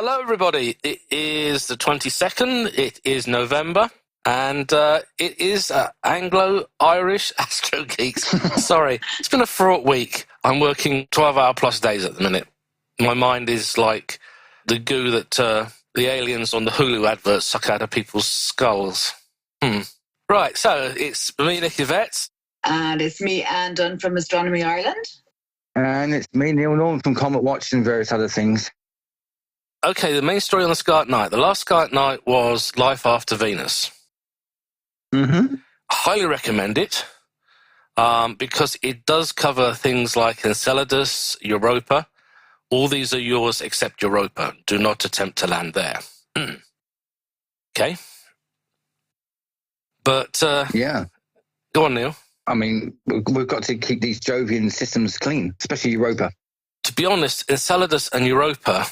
Hello, everybody. It is the 22nd. It is November, and it is Anglo-Irish Astro Geeks. Sorry, it's been a fraught week. I'm working 12-hour-plus days at the minute. My mind is like the goo that the aliens on the Hulu adverts suck out of people's skulls. Right, so it's me, Nick Yvette. And it's me, Anne Dunn from Astronomy Ireland. And it's me, Neil Norton from Comet Watch and various other things. Okay, the main story on the Sky at Night. The last Sky at Night was Life After Venus. Mm-hmm. Highly recommend it because it does cover things like Enceladus, Europa. All these are yours except Europa. Do not attempt to land there. Okay? But, yeah. Go on, Neil. I mean, we've got to keep these Jovian systems clean, especially Europa. To be honest, Enceladus and Europa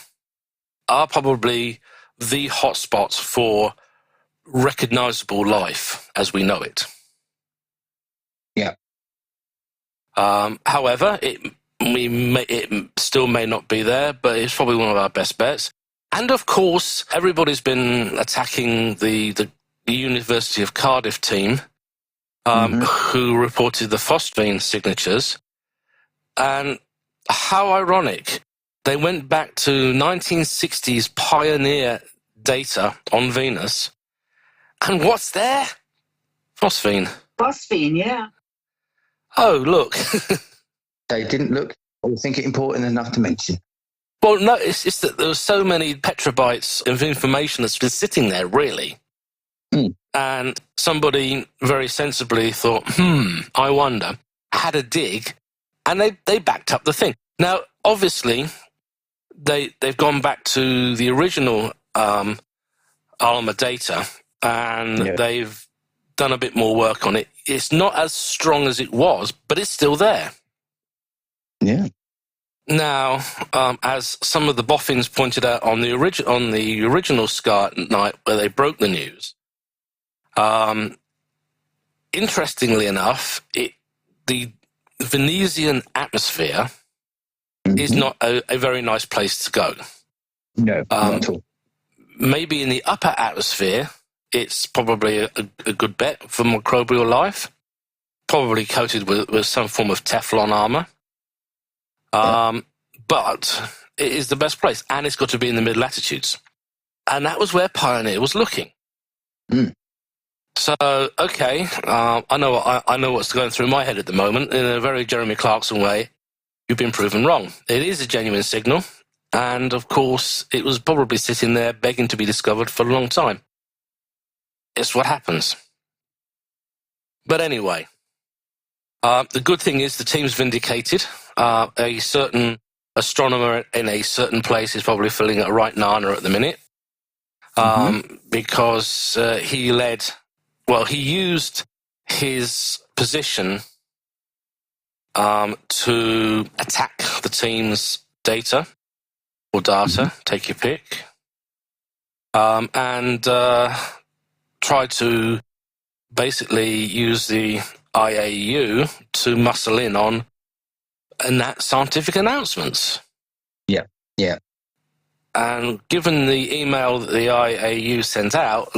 are probably the hotspots for recognizable life as we know it. Yeah. However, it still may not be there, but it's probably one of our best bets. And of course, everybody's been attacking the University of Cardiff team, who reported the phosphine signatures. And how ironic. They went back to 1960s pioneer data on Venus. And what's there? Phosphine. Phosphine, yeah. Oh, look. They didn't look or think it important enough to mention. Well, no, it's just that there were so many petabytes of information that's been sitting there, really. And somebody very sensibly thought, I wonder, had a dig, and they backed up the thing. Now, obviously, they've gone back to the original ALMA data, and they've done a bit more work on it. It's not as strong as it was, but it's still there. Yeah. Now, as some of the boffins pointed out on the original Sky at Night, where they broke the news, interestingly enough, the Venetian atmosphere is not a very nice place to go. No, not at all. Maybe in the upper atmosphere, it's probably a good bet for microbial life, probably coated with some form of Teflon armor. But it is the best place, and it's got to be in the mid-latitudes. And that was where Pioneer was looking. So, okay, I know what's going through my head at the moment. In a very Jeremy Clarkson way, you've been proven wrong. It is a genuine signal, and of course, it was probably sitting there begging to be discovered for a long time. It's what happens. But anyway, the good thing is the team's vindicated. A certain astronomer in a certain place is probably feeling a right nana at the minute, because he used his position to attack the team's data or data, take your pick, and tried to basically use the IAU to muscle in on scientific announcements. Yeah. And given the email that the IAU sent out,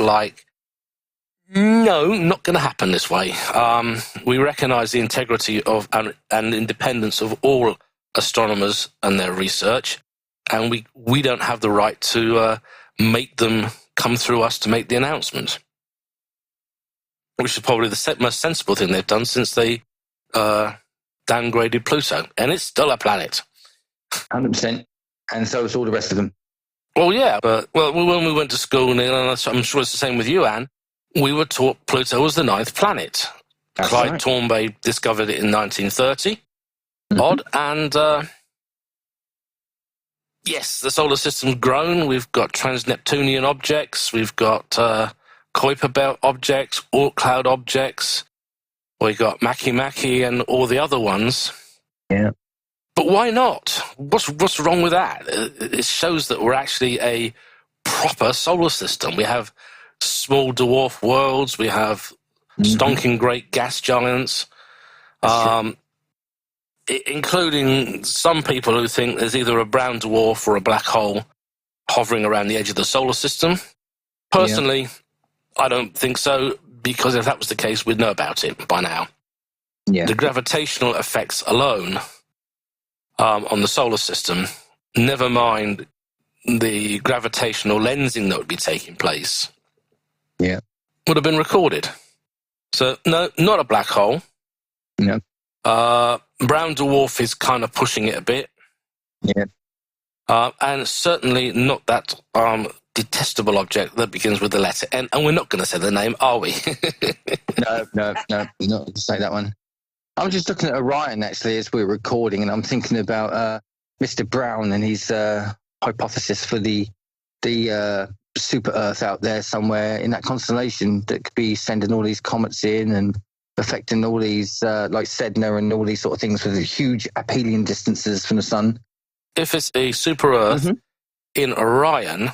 no, not going to happen this way. We recognize the integrity of and independence of all astronomers and their research, and we don't have the right to make them come through us to make the announcement, which is probably the most sensible thing they've done since they downgraded Pluto, and it's still a planet. 100%, and so is all the rest of them. Well, yeah, but when we went to school, Neil, and I'm sure it's the same with you, Anne, we were taught Pluto was the 9th planet. That's Clyde right. Tournbay discovered it in 1930. Odd, and yes, the solar system's grown. We've got trans-Neptunian objects, we've got Kuiper Belt objects, Oort cloud objects, we got Makemake and all the other ones. Yeah. But why not? What's wrong with that? It shows that we're actually a proper solar system. We have small dwarf worlds. We have stonking great gas giants, including some people who think there's either a brown dwarf or a black hole hovering around the edge of the solar system. Personally, I don't think so, because if that was the case, we'd know about it by now. Yeah. The gravitational effects alone on the solar system, never mind the gravitational lensing that would be taking place, would have been recorded. So, no, not a black hole. No. Brown dwarf is kind of pushing it a bit. Yeah. And certainly not that detestable object that begins with the letter N. And we're not going to say the name, are we? No, we're not going to say that one. I'm just looking at Orion, actually, as we're recording, and I'm thinking about Mr. Brown and his hypothesis for the super Earth out there somewhere in that constellation that could be sending all these comets in and affecting all these, like Sedna and all these sort of things with huge aphelion distances from the sun. If it's a super Earth in Orion,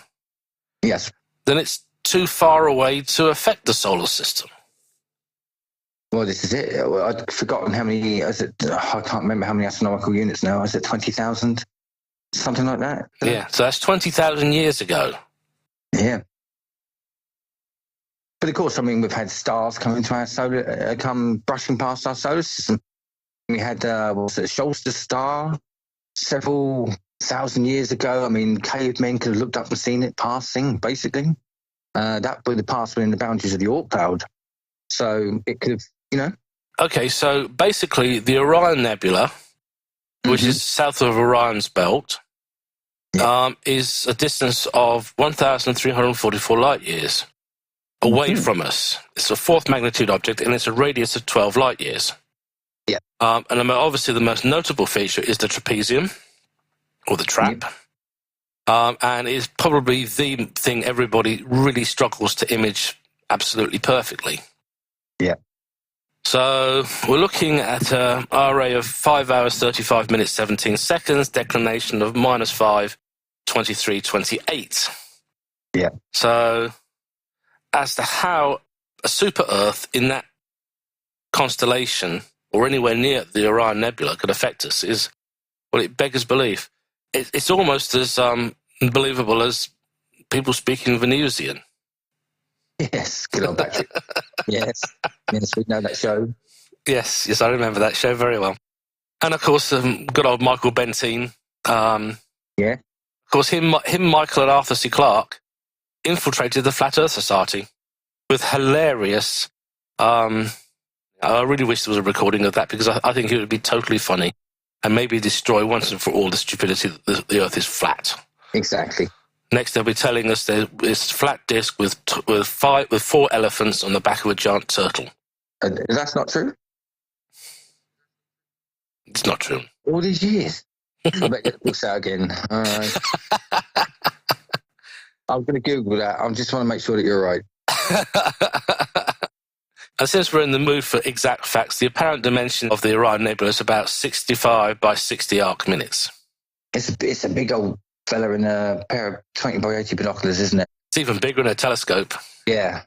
then it's too far away to affect the solar system. Well, this is it. I'd forgotten how many, I can't remember how many astronomical units now. Is it 20,000? Something like that? Yeah, so that's 20,000 years ago. Yeah. But of course, I mean, we've had stars come into our come brushing past our solar system. We had, Scholz's star several thousand years ago. I mean, cavemen could have looked up and seen it passing, basically. That would have passed within the boundaries of the Oort cloud. So it could have, Okay, so basically the Orion Nebula, which is south of Orion's belt, is a distance of 1,344 light years away from us. It's a fourth magnitude object, and it's a radius of 12 light years. Yeah. And obviously the most notable feature is the trapezium, or the trap. And it's probably the thing everybody really struggles to image absolutely perfectly. Yeah. So we're looking at an RA of 5 hours, 35 minutes, 17 seconds, declination of -5, 23, 28. Yeah. So as to how a super Earth in that constellation or anywhere near the Orion Nebula could affect us is, well, it beggars belief. It's almost as believable as people speaking Venusian. Yes, good old Patrick. Yes, we know that show. Yes, I remember that show very well. And of course, good old Michael Bentine. Of course, him, Michael, and Arthur C. Clarke infiltrated the Flat Earth Society with hilarious. I really wish there was a recording of that, because I think it would be totally funny and maybe destroy once and for all the stupidity that the Earth is flat. Exactly. Next, they'll be telling us there's this flat disc with 4 elephants on the back of a giant turtle. That's not true? It's not true. All these years. I bet get the books out again. All right. I'm going to Google that. I just want to make sure that you're right. And since we're in the mood for exact facts, the apparent dimension of the Orion Nebula is about 65 by 60 arc minutes. It's a big old fella in a pair of 20 by 80 binoculars, isn't it? It's even bigger in a telescope. Yeah.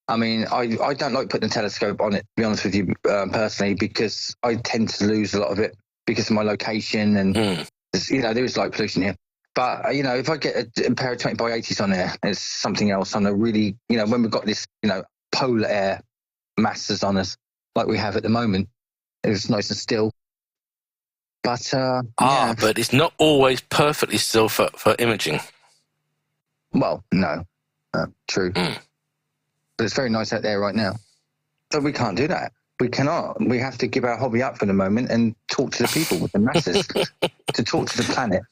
I mean, I don't like putting a telescope on it, to be honest with you, personally, because I tend to lose a lot of it because of my location and, there is light pollution here. But, if I get a pair of 20 by 80s on there, it's something else on a really, when we've got this, polar air masses on us like we have at the moment, it's nice and still. But, but it's not always perfectly still for imaging. Well, no, true. But it's very nice out there right now. But we can't do that. We cannot. We have to give our hobby up for the moment and talk to the people with the masses, to talk to the planet.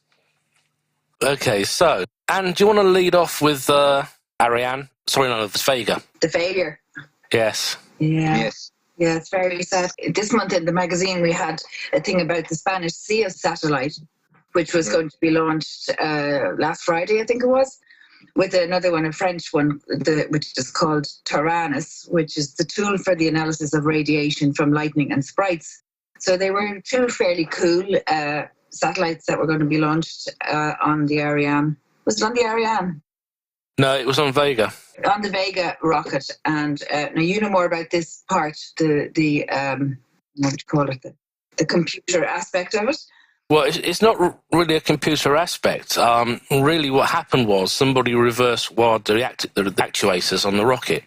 Okay, so, Anne, do you want to lead off with Ariane? Sorry, no, it's Vega. The failure. Yes. Yeah. Yes. Yeah, it's very sad. This month in the magazine, we had a thing about the Spanish Sea satellite, which was going to be launched last Friday, I think it was, with another one, a French one, which is called Taranis, which is the tool for the analysis of radiation from lightning and sprites. So they were 2 fairly cool satellites that were going to be launched on the Ariane. Was it on the Ariane? No, it was on Vega. On the Vega rocket. And now you know more about this part, the what would you call it, the computer aspect of it. Well, it's not really a computer aspect. Really, what happened was somebody reverse wired the actuators on the rocket.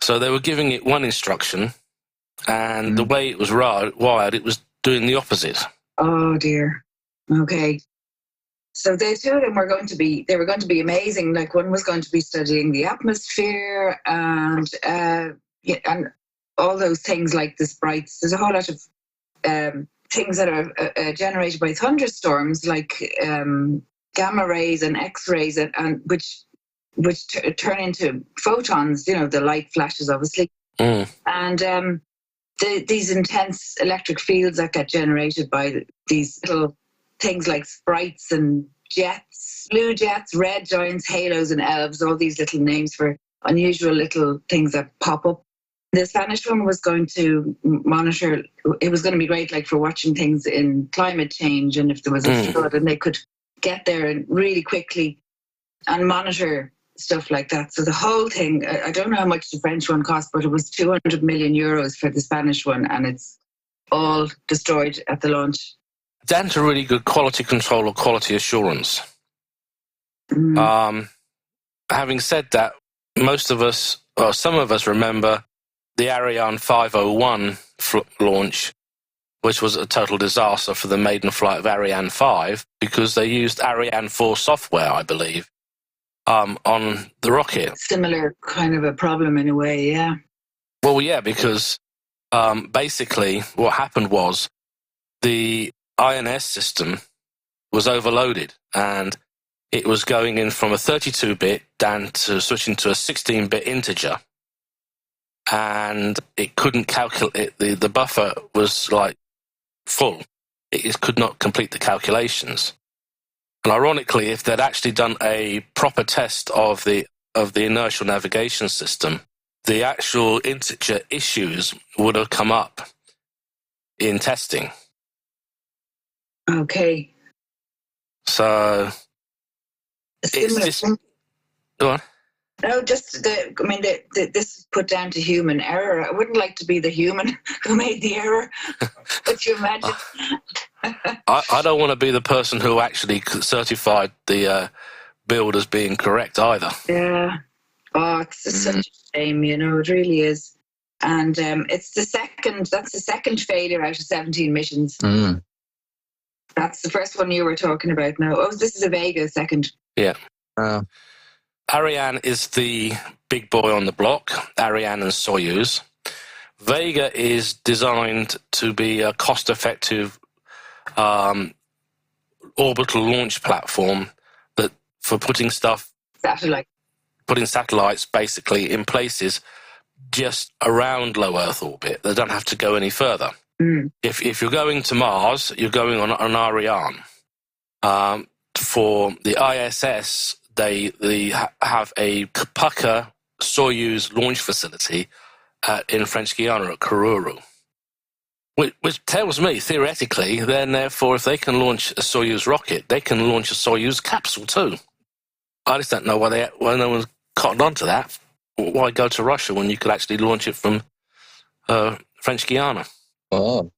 So they were giving it one instruction, and the way it was wired, it was doing the opposite. Oh dear. Okay. So the two of them were going to be amazing. Like one was going to be studying the atmosphere and all those things like the sprites. There's a whole lot of things that are generated by thunderstorms, like gamma rays and X-rays, and which turn into photons. The light flashes, obviously, and these intense electric fields that get generated by these little things like sprites and jets, blue jets, red giants, halos, and elves. All these little names for unusual little things that pop up. The Spanish one was going to monitor. It was going to be great, like for watching things in climate change, and if there was a flood, and they could get there and really quickly and monitor stuff like that. So the whole thing, I don't know how much the French one cost, but it was 200 million euros for the Spanish one, and it's all destroyed at the launch. Down to really good quality control or quality assurance. Having said that, most of us, or some of us, remember the Ariane 501 launch, which was a total disaster for the maiden flight of Ariane 5 because they used Ariane 4 software, I believe, on the rocket. Similar kind of a problem in a way, yeah. Well, yeah, because basically what happened was the INS system was overloaded and it was going in from a 32-bit down to switching to a 16-bit integer. And it couldn't calculate, the buffer was like full. It could not complete the calculations. And ironically, if they'd actually done a proper test of the inertial navigation system, the actual integer issues would have come up in testing. Okay. So it's just... Go on. No, just this is put down to human error. I wouldn't like to be the human who made the error. Could you imagine? I don't want to be the person who actually certified the build as being correct either. Yeah. Oh, it's such a shame, it really is. And it's that's the second failure out of 17 missions. That's the first one you were talking about now. Oh, this is a Vega second. Yeah. Ariane is the big boy on the block, Ariane and Soyuz. Vega is designed to be a cost-effective orbital launch platform that for putting satellites basically in places just around low Earth orbit. They don't have to go any further. If you're going to Mars, you're going on Ariane. For the ISS, they have a Pucker Soyuz launch facility in French Guiana at Kourou, which tells me, theoretically, then therefore, if they can launch a Soyuz rocket, they can launch a Soyuz capsule too. I just don't know why no one's cottoned on to that. Why go to Russia when you could actually launch it from French Guiana? Oh.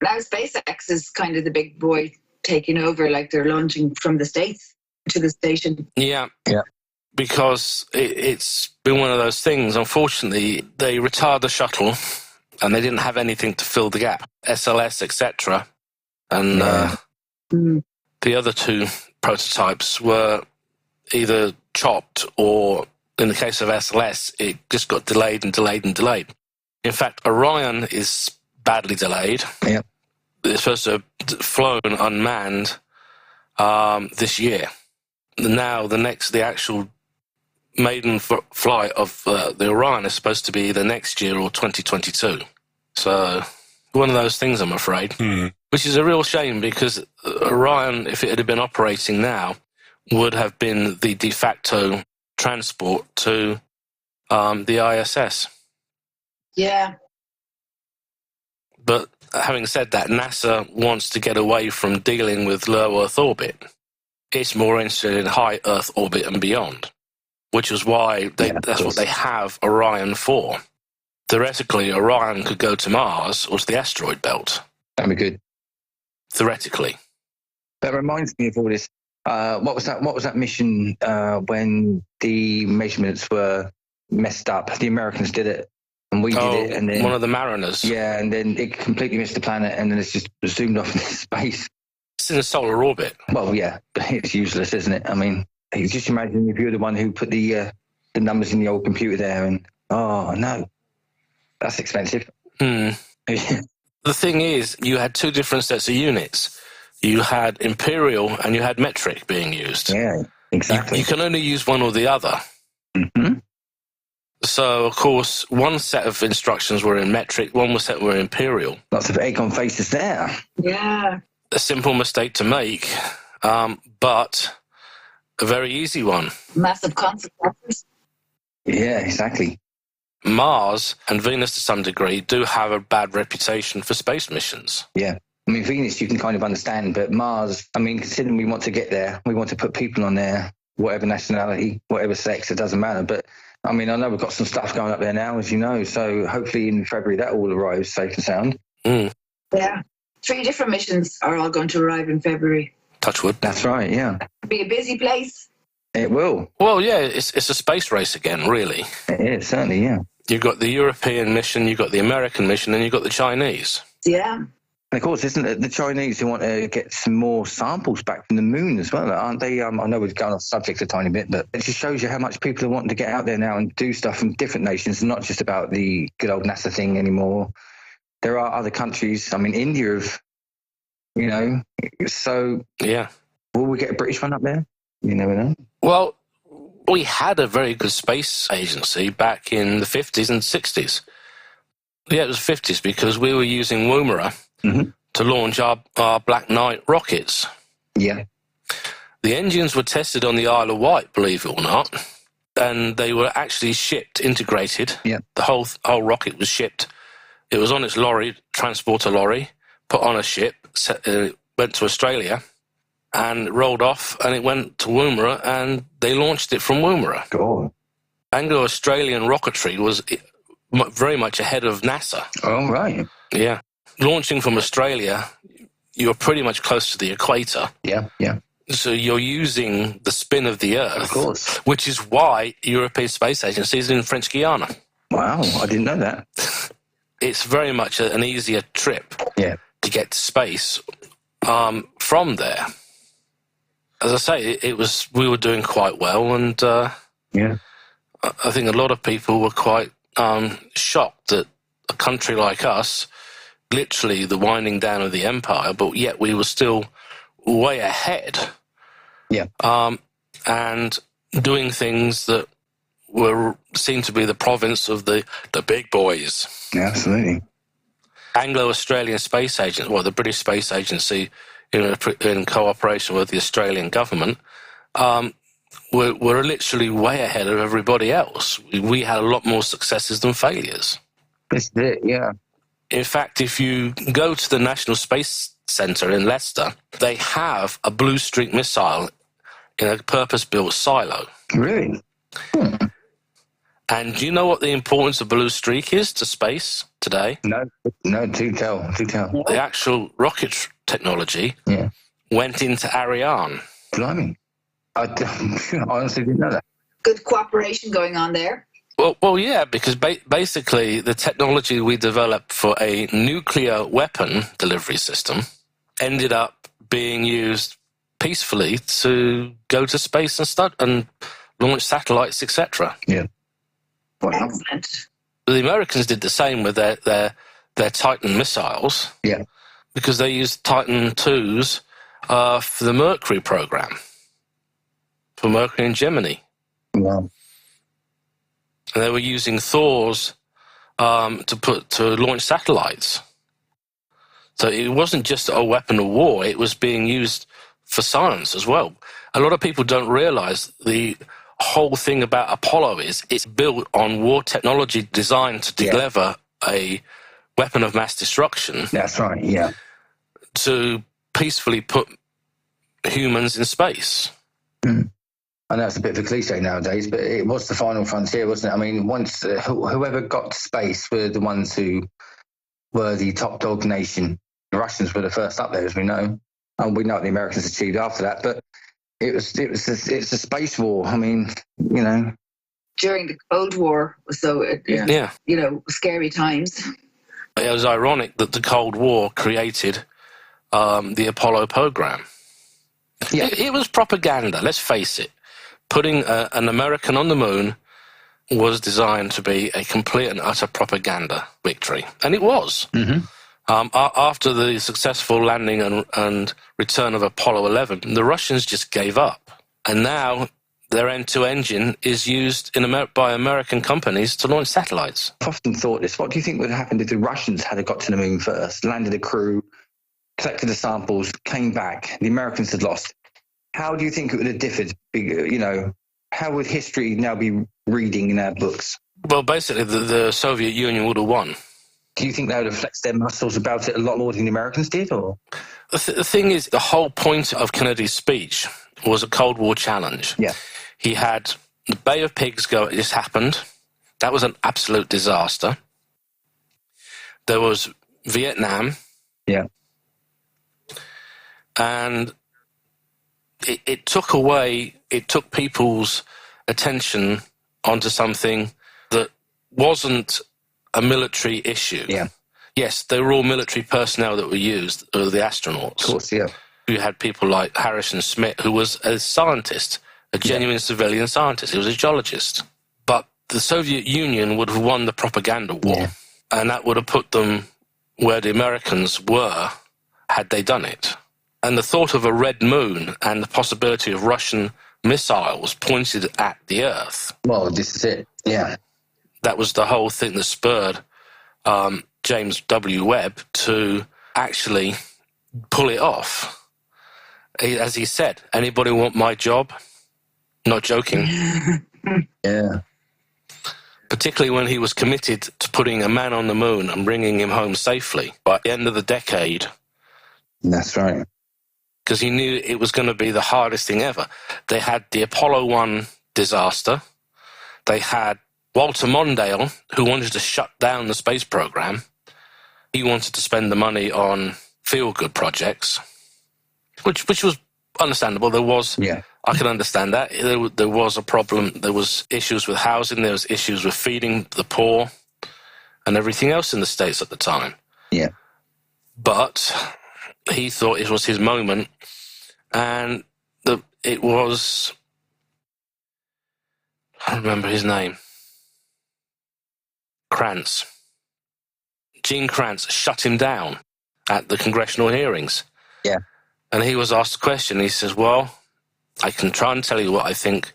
Now SpaceX is kind of the big boy taking over, like they're launching from the States to the station. Yeah. Because it's been one of those things. Unfortunately, they retired the shuttle and they didn't have anything to fill the gap. SLS, etc. And the other two prototypes were either chopped or, in the case of SLS, it just got delayed and delayed and delayed. In fact, Orion is badly delayed. Yeah. It's supposed to have flown unmanned this year. Now, the actual maiden flight of the Orion is supposed to be either next year or 2022. So, one of those things, I'm afraid. Which is a real shame because Orion, if it had been operating now, would have been the de facto transport to the ISS. Yeah. But having said that, NASA wants to get away from dealing with low Earth orbit. It's more interested in high Earth orbit and beyond, which is why that's what they have Orion for. Theoretically, Orion could go to Mars or to the asteroid belt. That'd be good. theoretically. That reminds me of all this. What was that mission when the measurements were messed up? The Americans did it, and we did it, and then one of the Mariners. Yeah, and then it completely missed the planet, and then it's just zoomed off into space. It's in a solar orbit. Well, yeah, it's useless, isn't it? I mean, you just imagine if you're the one who put the numbers in the old computer there, and oh no, that's expensive. The thing is, you had two different sets of units. You had imperial and you had metric being used. Yeah, exactly. You can only use one or the other. Mm-hmm. So, of course, one set of instructions were in metric, one set were imperial. Lots of egg on faces there. Yeah. A simple mistake to make, but a very easy one. Massive consequences. Yeah, exactly. Mars and Venus, to some degree, do have a bad reputation for space missions. Yeah. I mean, Venus you can kind of understand, but Mars, I mean, considering we want to get there, we want to put people on there, whatever nationality, whatever sex, it doesn't matter. But, I mean, I know we've got some stuff going up there now, as you know, so hopefully in February that all arrives safe and sound. Yeah. 3 different missions are all going to arrive in February. Touch wood. That's right, yeah. It'll be a busy place. It will. Well, yeah, it's a space race again, really. It is, certainly, yeah. You've got the European mission, you've got the American mission, and you've got the Chinese. Yeah. And of course, isn't it the Chinese who want to get some more samples back from the moon as well, aren't they? I know we're going off subject a tiny bit, but it just shows you how much people are wanting to get out there now and do stuff from different nations, not just about the good old NASA thing anymore. There are other countries. I mean, India have, you know, so yeah. Will we get a British one up there? You never know. Well, we had a very good space agency back in the 50s and 60s. Yeah, it was 50s because we were using Woomera to launch our Black Knight rockets. Yeah. The engines were tested on the Isle of Wight, believe it or not, and they were actually shipped, integrated. Yeah. The whole rocket was shipped. It was on its lorry, transporter lorry, put on a ship, went to Australia, and rolled off, and it went to Woomera, and they launched it from Woomera. God. Anglo-Australian rocketry was very much ahead of NASA. Oh, right. Yeah. Launching from Australia, you're pretty much close to the equator. Yeah, yeah. So you're using the spin of the Earth. Of course. Which is why European Space Agency is in French Guiana. Wow, I didn't know that. It's very much an easier trip to get to space from there. As I say, we were doing quite well, and I think a lot of people were quite shocked that a country like us, literally the winding down of the empire, but yet we were still way ahead. Yeah. And doing things that seemed to be the province of the big boys. Yeah, absolutely. Anglo-Australian Space Agency, the British Space Agency, in cooperation with the Australian government, we're literally way ahead of everybody else. We had a lot more successes than failures. That's it, yeah. In fact, if you go to the National Space Centre in Leicester, they have a Blue Streak missile in a purpose-built silo. Really? And do you know what the importance of Blue Streak is to space today? No, do tell. The actual rocket technology went into Ariane. Blimey. I honestly didn't know that. Good cooperation going on there. Well, yeah, because basically the technology we developed for a nuclear weapon delivery system ended up being used peacefully to go to space and launch satellites, etc. Yeah. Wow. Excellent. The Americans did the same with their Titan missiles. Yeah. Because they used Titan IIs for the Mercury program, for Mercury and Gemini. Wow. And they were using Thors to launch satellites. So it wasn't just a weapon of war; it was being used for science as well. A lot of people don't realize the whole thing about Apollo is it's built on war technology designed to deliver a weapon of mass destruction. That's right. Yeah. To peacefully put humans in space. I know it's a bit of a cliche nowadays, but it was the final frontier, wasn't it? I mean, once whoever got to space were the ones who were the top dog nation, The Russians were the first up there, as we know, and we know what the Americans achieved after that. But it's a space war. I mean, during the Cold War, so scary times. It was ironic that the Cold War created the Apollo program. Yeah. It was propaganda, let's face it. Putting an American on the moon was designed to be a complete and utter propaganda victory. And it was. Mm-hmm. After the successful landing and return of Apollo 11, the Russians just gave up. And now their end-to engine is used by American companies to launch satellites. I've often thought this. What do you think would have happened if the Russians had got to the moon first, landed a crew, collected the samples, came back, the Americans had lost? How do you think it would have differed? How would history now be reading in our books? Well, basically, the Soviet Union would have won. Do you think they would have flexed their muscles about it a lot more than the Americans did? Or the thing is, the whole point of Kennedy's speech was a Cold War challenge. Yeah. He had the Bay of Pigs go, this happened. That was an absolute disaster. There was Vietnam. Yeah. And it took people's attention onto something that wasn't a military issue. Yeah. Yes, they were all military personnel that were used, the astronauts. Of course, yeah. You had people like Harrison Smith, who was a scientist, a genuine civilian scientist. He was a geologist. But the Soviet Union would have won the propaganda war, and that would have put them where the Americans were had they done it. And the thought of a red moon and the possibility of Russian missiles pointed at the Earth. Well, this is it, yeah. That was the whole thing that spurred James W. Webb to actually pull it off. As he said, anybody want my job? Not joking. Yeah. Particularly when he was committed to putting a man on the moon and bringing him home safely by the end of the decade. That's right. Because he knew it was going to be the hardest thing ever. They had the Apollo 1 disaster. They had Walter Mondale, who wanted to shut down the space program. He wanted to spend the money on feel-good projects, which was understandable. There was, I can understand that. There was a problem. There was issues with housing. There was issues with feeding the poor and everything else in the States at the time. Yeah. But he thought it was his moment, and it was, I don't remember his name, Kranz. Gene Kranz shut him down at the congressional hearings. Yeah. And he was asked a question. He says, well, I can try and tell you what I think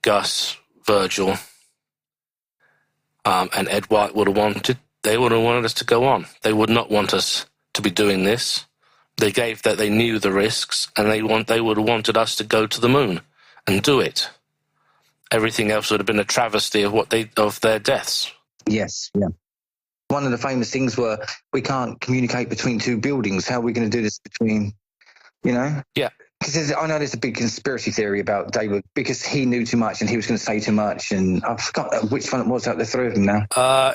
Gus, Virgil, and Ed White would have wanted. They would have wanted us to go on. They would not want us to be doing this. They knew the risks, and they would have wanted us to go to the moon and do it. Everything else would have been a travesty of their deaths. Yes, yeah. One of the famous things were, we can't communicate between two buildings. How are we going to do this between, Yeah. Because I know there's a big conspiracy theory about David, because he knew too much and he was going to say too much, and I forgot which one it was out of the three of them now.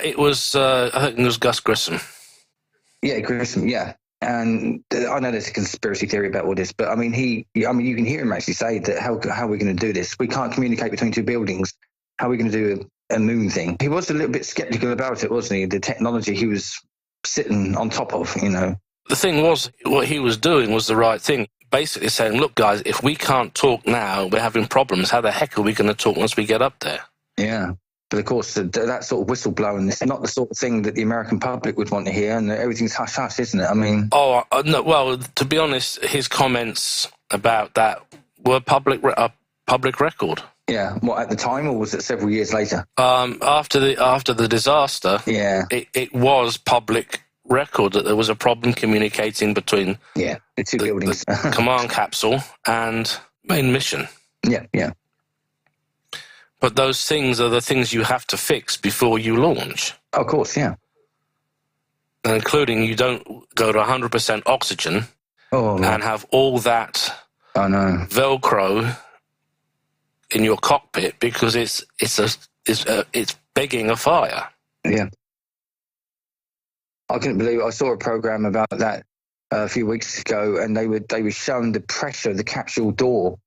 It was, I think it was Gus Grissom. Yeah, Grissom, yeah. And I know there's a conspiracy theory about all this, but I mean, you can hear him actually say that how are we going to do this? We can't communicate between two buildings. How are we going to do a moon thing? He was a little bit skeptical about it, wasn't he? The technology he was sitting on top of, The thing was, what he was doing was the right thing. Basically saying, look, guys, if we can't talk now, we're having problems. How the heck are we going to talk once we get up there? Yeah. But of course, that sort of whistleblowing is not the sort of thing that the American public would want to hear, and everything's hush-hush, isn't it? I mean... Oh, no, well, to be honest, his comments about that were public record. Yeah, what, at the time, or was it several years later? After the disaster, yeah, it was public record that there was a problem communicating between the two buildings, the command capsule and main mission. Yeah. But those things are the things you have to fix before you launch. Of course, yeah. And including you don't go to 100% oxygen and have all that Velcro in your cockpit because it's begging a fire. Yeah. I couldn't believe it. I saw a program about that a few weeks ago, and they were showing the pressure of the capsule door,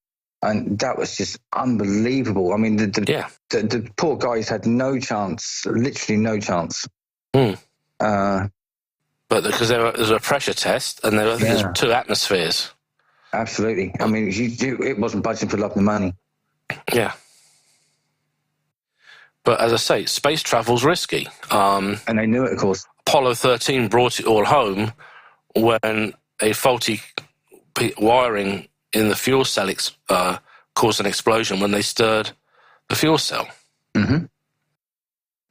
and that was just unbelievable. I mean, the poor guys had no chance, literally no chance. But because there was a pressure test, and there was 2 atmospheres. Absolutely. I mean, it wasn't budgeting for love and money. Yeah. But as I say, space travel's risky. And they knew it, of course. Apollo 13 brought it all home when a faulty wiring in the fuel cell caused an explosion when they stirred the fuel cell. Mm-hmm.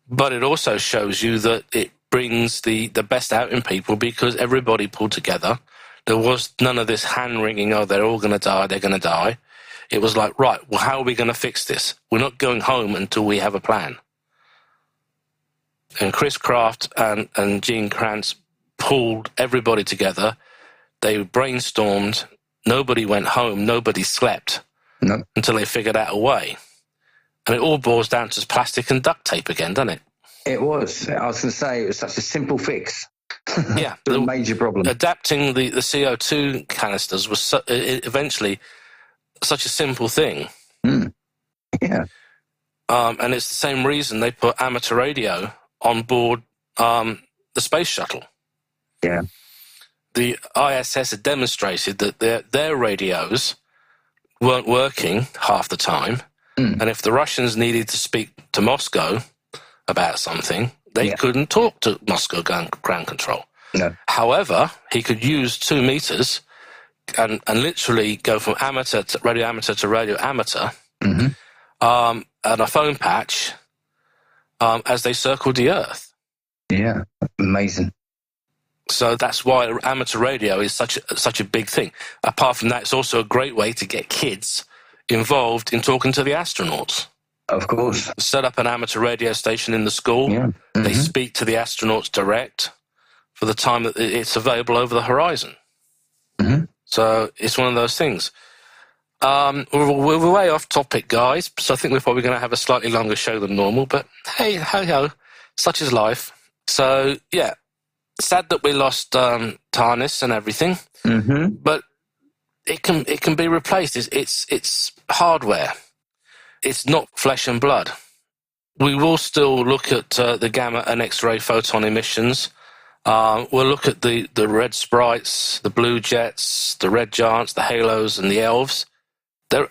But it also shows you that it brings the best out in people because everybody pulled together. There was none of this hand-wringing, oh, they're all going to die, they're going to die. It was like, right, well, how are we going to fix this? We're not going home until we have a plan. And Chris Kraft and Gene Kranz pulled everybody together. They brainstormed. Nobody went home. Nobody slept until they figured out a way. And it all boils down to plastic and duct tape again, doesn't it? It was. I was going to say, it was such a simple fix. Yeah. A major problem. Adapting the CO2 canisters was eventually such a simple thing. Yeah. And it's the same reason they put amateur radio on board the space shuttle. Yeah. The ISS had demonstrated that their radios weren't working half the time. And if the Russians needed to speak to Moscow about something, they couldn't talk to Moscow ground control. No. However, he could use 2 meters and literally go from radio amateur to radio amateur and a phone patch as they circled the Earth. Yeah, amazing. So that's why amateur radio is such a big thing. Apart from that, it's also a great way to get kids involved in talking to the astronauts. Of course. Set up an amateur radio station in the school. Yeah. They speak to the astronauts direct for the time that it's available over the horizon. So it's one of those things. We're way off topic, guys, so I think we're probably going to have a slightly longer show than normal, but hey, ho, such is life. So, yeah, sad that we lost TARDIS and everything, but it can be replaced. It's hardware. It's not flesh and blood. We will still look at the gamma and X-ray photon emissions. We'll look at the red sprites, the blue jets, the red giants, the halos, and the elves.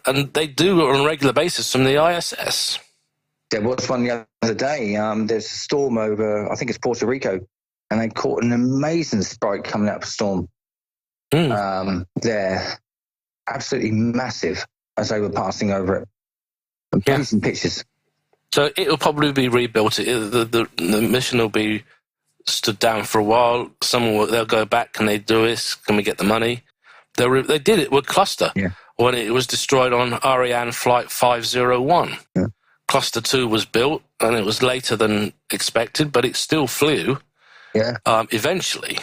And they do it on a regular basis from the ISS. There was one the other day. There's a storm over, I think it's Puerto Rico, and they caught an amazing sprite coming out of a storm. They're absolutely massive as they were passing over it. Amazing pictures. So it'll probably be rebuilt. The mission will be stood down for a while. They'll go back. Can they do this? Can we get the money? They did it with Cluster when it was destroyed on Ariane Flight 501. Yeah. Cluster 2 was built, and it was later than expected, but it still flew. Yeah. Eventually.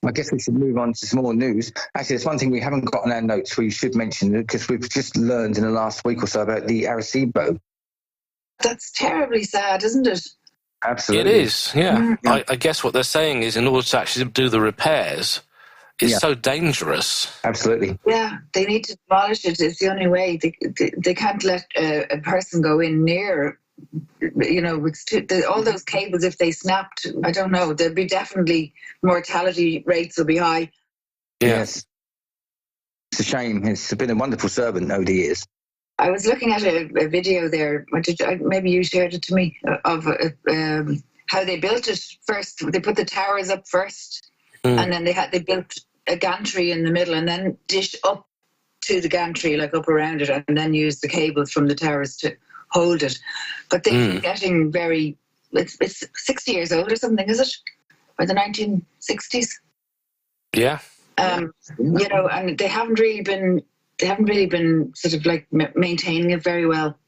I guess we should move on to some more news. Actually, there's one thing we haven't got on our notes we should mention, because we've just learned in the last week or so about the Arecibo. That's terribly sad, isn't it? Absolutely. It is, yeah. I guess what they're saying is in order to actually do the repairs, it's so dangerous. Absolutely. Yeah, they need to demolish it. It's the only way. They can't let a person go in near, all those cables, if they snapped, I don't know, there'd be definitely mortality rates will be high. Yes. It's a shame. It's been a wonderful servant over the years. I was looking at a video there, maybe you shared it to me, of how they built it first. They put the towers up first, and then they built a gantry in the middle, and then dish up to the gantry, like up around it, and then use the cables from the towers to hold it. But they're getting it's 60 years old or something, is it? Or the 1960s? Yeah. And they haven't really been sort of like maintaining it very well.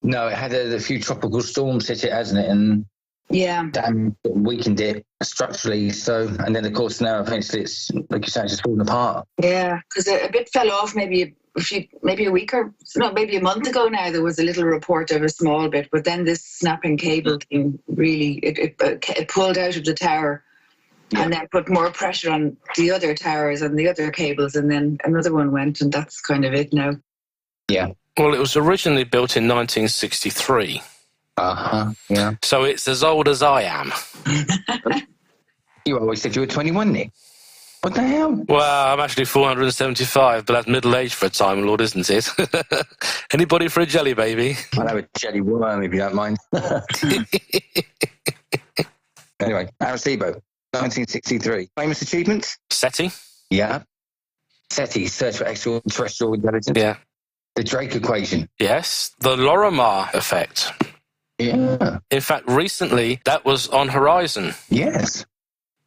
No, it had a few tropical storms hit it, hasn't it? And weakened it structurally. So, and then of course now eventually it's, like you say, it's just falling apart. Yeah, because a bit fell off maybe a month ago now. There was a little report of a small bit, but then this snapping cable thing really it pulled out of the tower and then put more pressure on the other towers and the other cables, and then another one went, and that's kind of it now. Yeah. Well, it was originally built in 1963. Yeah. So it's as old as I am. You always said you were 21, Nick. What the hell? Well, I'm actually 475, but that's middle-aged for a Time Lord, isn't it? Anybody for a jelly baby? I'll have a jelly worm if you don't mind. Anyway, Arecibo, 1963. Famous achievements? SETI? Yeah. SETI, Search for Extraterrestrial Intelligence. Yeah. The Drake Equation. Yes. The Lorimer effect. Yeah. In fact, recently, that was on Horizon. Yes.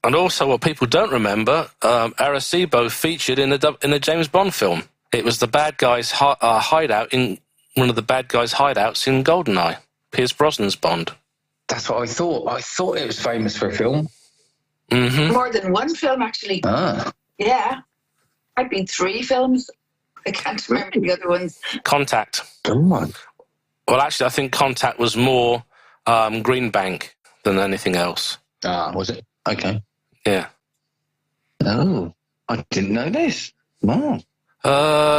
And also, what people don't remember, Arecibo featured in a James Bond film. It was the bad guy's hideout in one of the bad guys' hideouts in GoldenEye, Pierce Brosnan's Bond. That's what I thought. I thought it was famous for a film. Mm-hmm. More than one film, actually. Yeah. Might be 3 films. I can't remember the other ones. Contact. Come on. Well, actually, I think Contact was more Green Bank than anything else. Was it? Okay. Yeah. Oh, I didn't know this. Wow.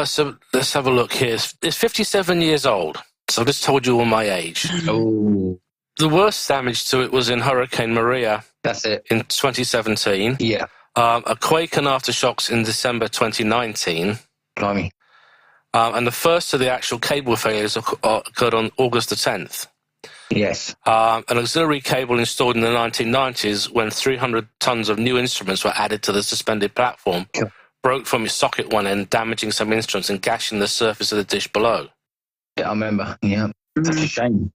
So let's have a look here. It's 57 years old. So I just told you all my age. Oh. The worst damage to it was in Hurricane Maria. That's it. In 2017. Yeah. A quake and aftershocks in December 2019. Blimey. And the first of the actual cable failures occurred on August the 10th. Yes. An auxiliary cable installed in the 1990s when 300 tons of new instruments were added to the suspended platform broke from its socket one end, damaging some instruments and gashing the surface of the dish below. Yeah, I remember. Yeah. That's a shame.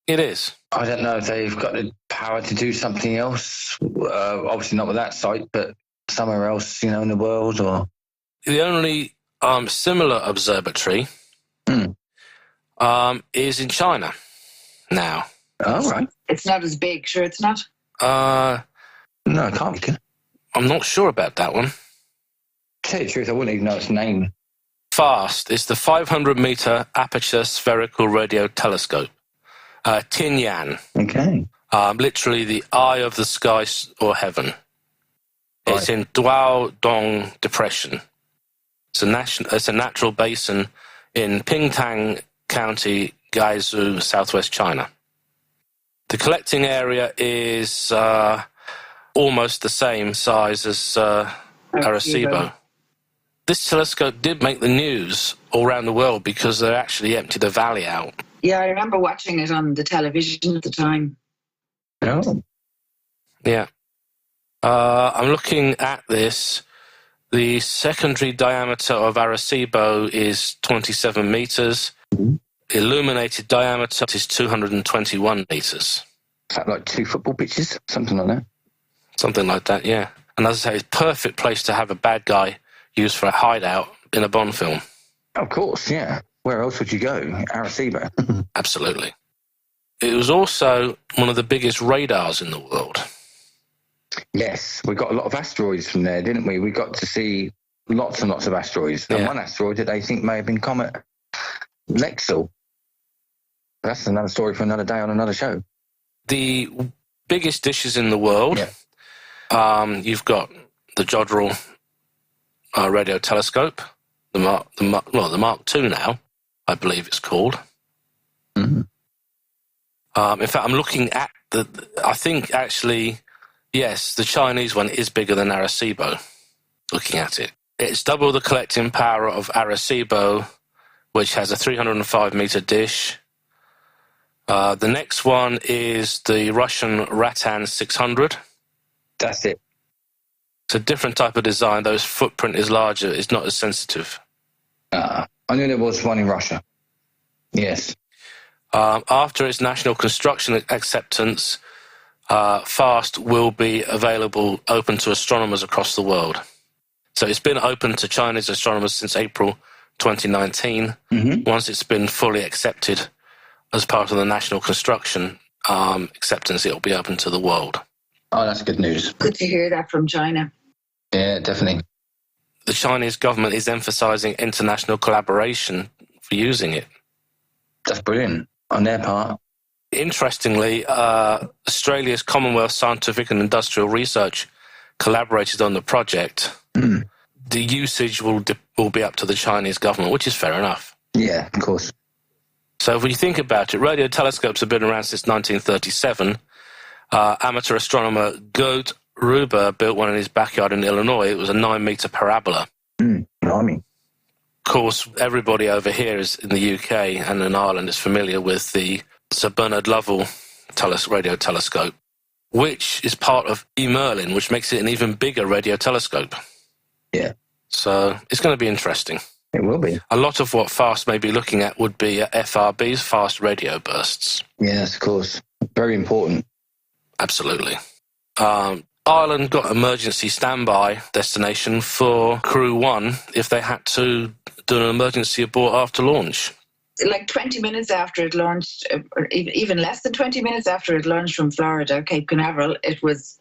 It is. I don't know if they've got the power to do something else. Obviously not with that site, but somewhere else, in the world. Or The only similar observatory is in China now. Oh, right. It's not as big. Sure, it's not. No, it can't be. I'm not sure about that one. To tell you the truth, I wouldn't even know its name. FAST is the 500-meter aperture spherical radio telescope. Tianyan. Okay. Literally the eye of the sky or heaven. Right. It's in Duodong Depression. It's a natural basin in Pingtang County, Guizhou, southwest China. The collecting area is almost the same size as Arecibo. This telescope did make the news all around the world because they actually emptied the valley out. Yeah, I remember watching it on the television at the time. Oh. Yeah. I'm looking at this. The secondary diameter of Arecibo is 27 meters. Mm-hmm. Illuminated diameter is 221 meters. Is that like 2 football pitches? Something like that? Something like that, yeah. And as I say, it's a perfect place to have a bad guy used for a hideout in a Bond film. Of course, yeah. Where else would you go? Arecibo. Absolutely. It was also one of the biggest radars in the world. Yes, we got a lot of asteroids from there, didn't we? We got to see lots and lots of asteroids. Yeah. And one asteroid that they think may have been Comet Lexel. That's another story for another day on another show. The biggest dishes in the world. Yeah. You've got the Jodrell radio telescope, the Mark II now, I believe it's called. Mm-hmm. In fact, I'm looking at I think actually, yes, the Chinese one is bigger than Arecibo, looking at it. It's double the collecting power of Arecibo, which has a 305-meter dish. The next one is the Russian Ratan 600. That's it. It's a different type of design, though its footprint is larger. It's not as sensitive. I knew there was one in Russia. Yes. After its national construction acceptance, FAST will be available, open to astronomers across the world. So it's been open to Chinese astronomers since April 2019. Mm-hmm. Once it's been fully accepted as part of the national construction acceptance, it will be open to the world. Oh, that's good news. Good to hear that from China. Yeah, definitely. The Chinese government is emphasizing international collaboration for using it. That's brilliant on their part. Interestingly, Australia's Commonwealth Scientific and Industrial Research collaborated on the project. The usage will be up to the Chinese government, which is fair enough. Yeah, of course. So if you think about it, radio telescopes have been around since 1937. Amateur astronomer Gerd Ruber built one in his backyard in Illinois. It was a 9-meter parabola. Blimey. Of course, everybody over here is in the UK and in Ireland is familiar with the Sir Bernard Lovell radio telescope, which is part of E. Merlin, which makes it an even bigger radio telescope. Yeah. So it's going to be interesting. It will be. A lot of what FAST may be looking at would be FRBs, fast radio bursts. Yes, of course. Very important. Absolutely. Ireland got emergency standby destination for Crew 1 if they had to do an emergency abort after launch. Like 20 minutes after it launched, or even less than 20 minutes after it launched from Florida, Cape Canaveral, it was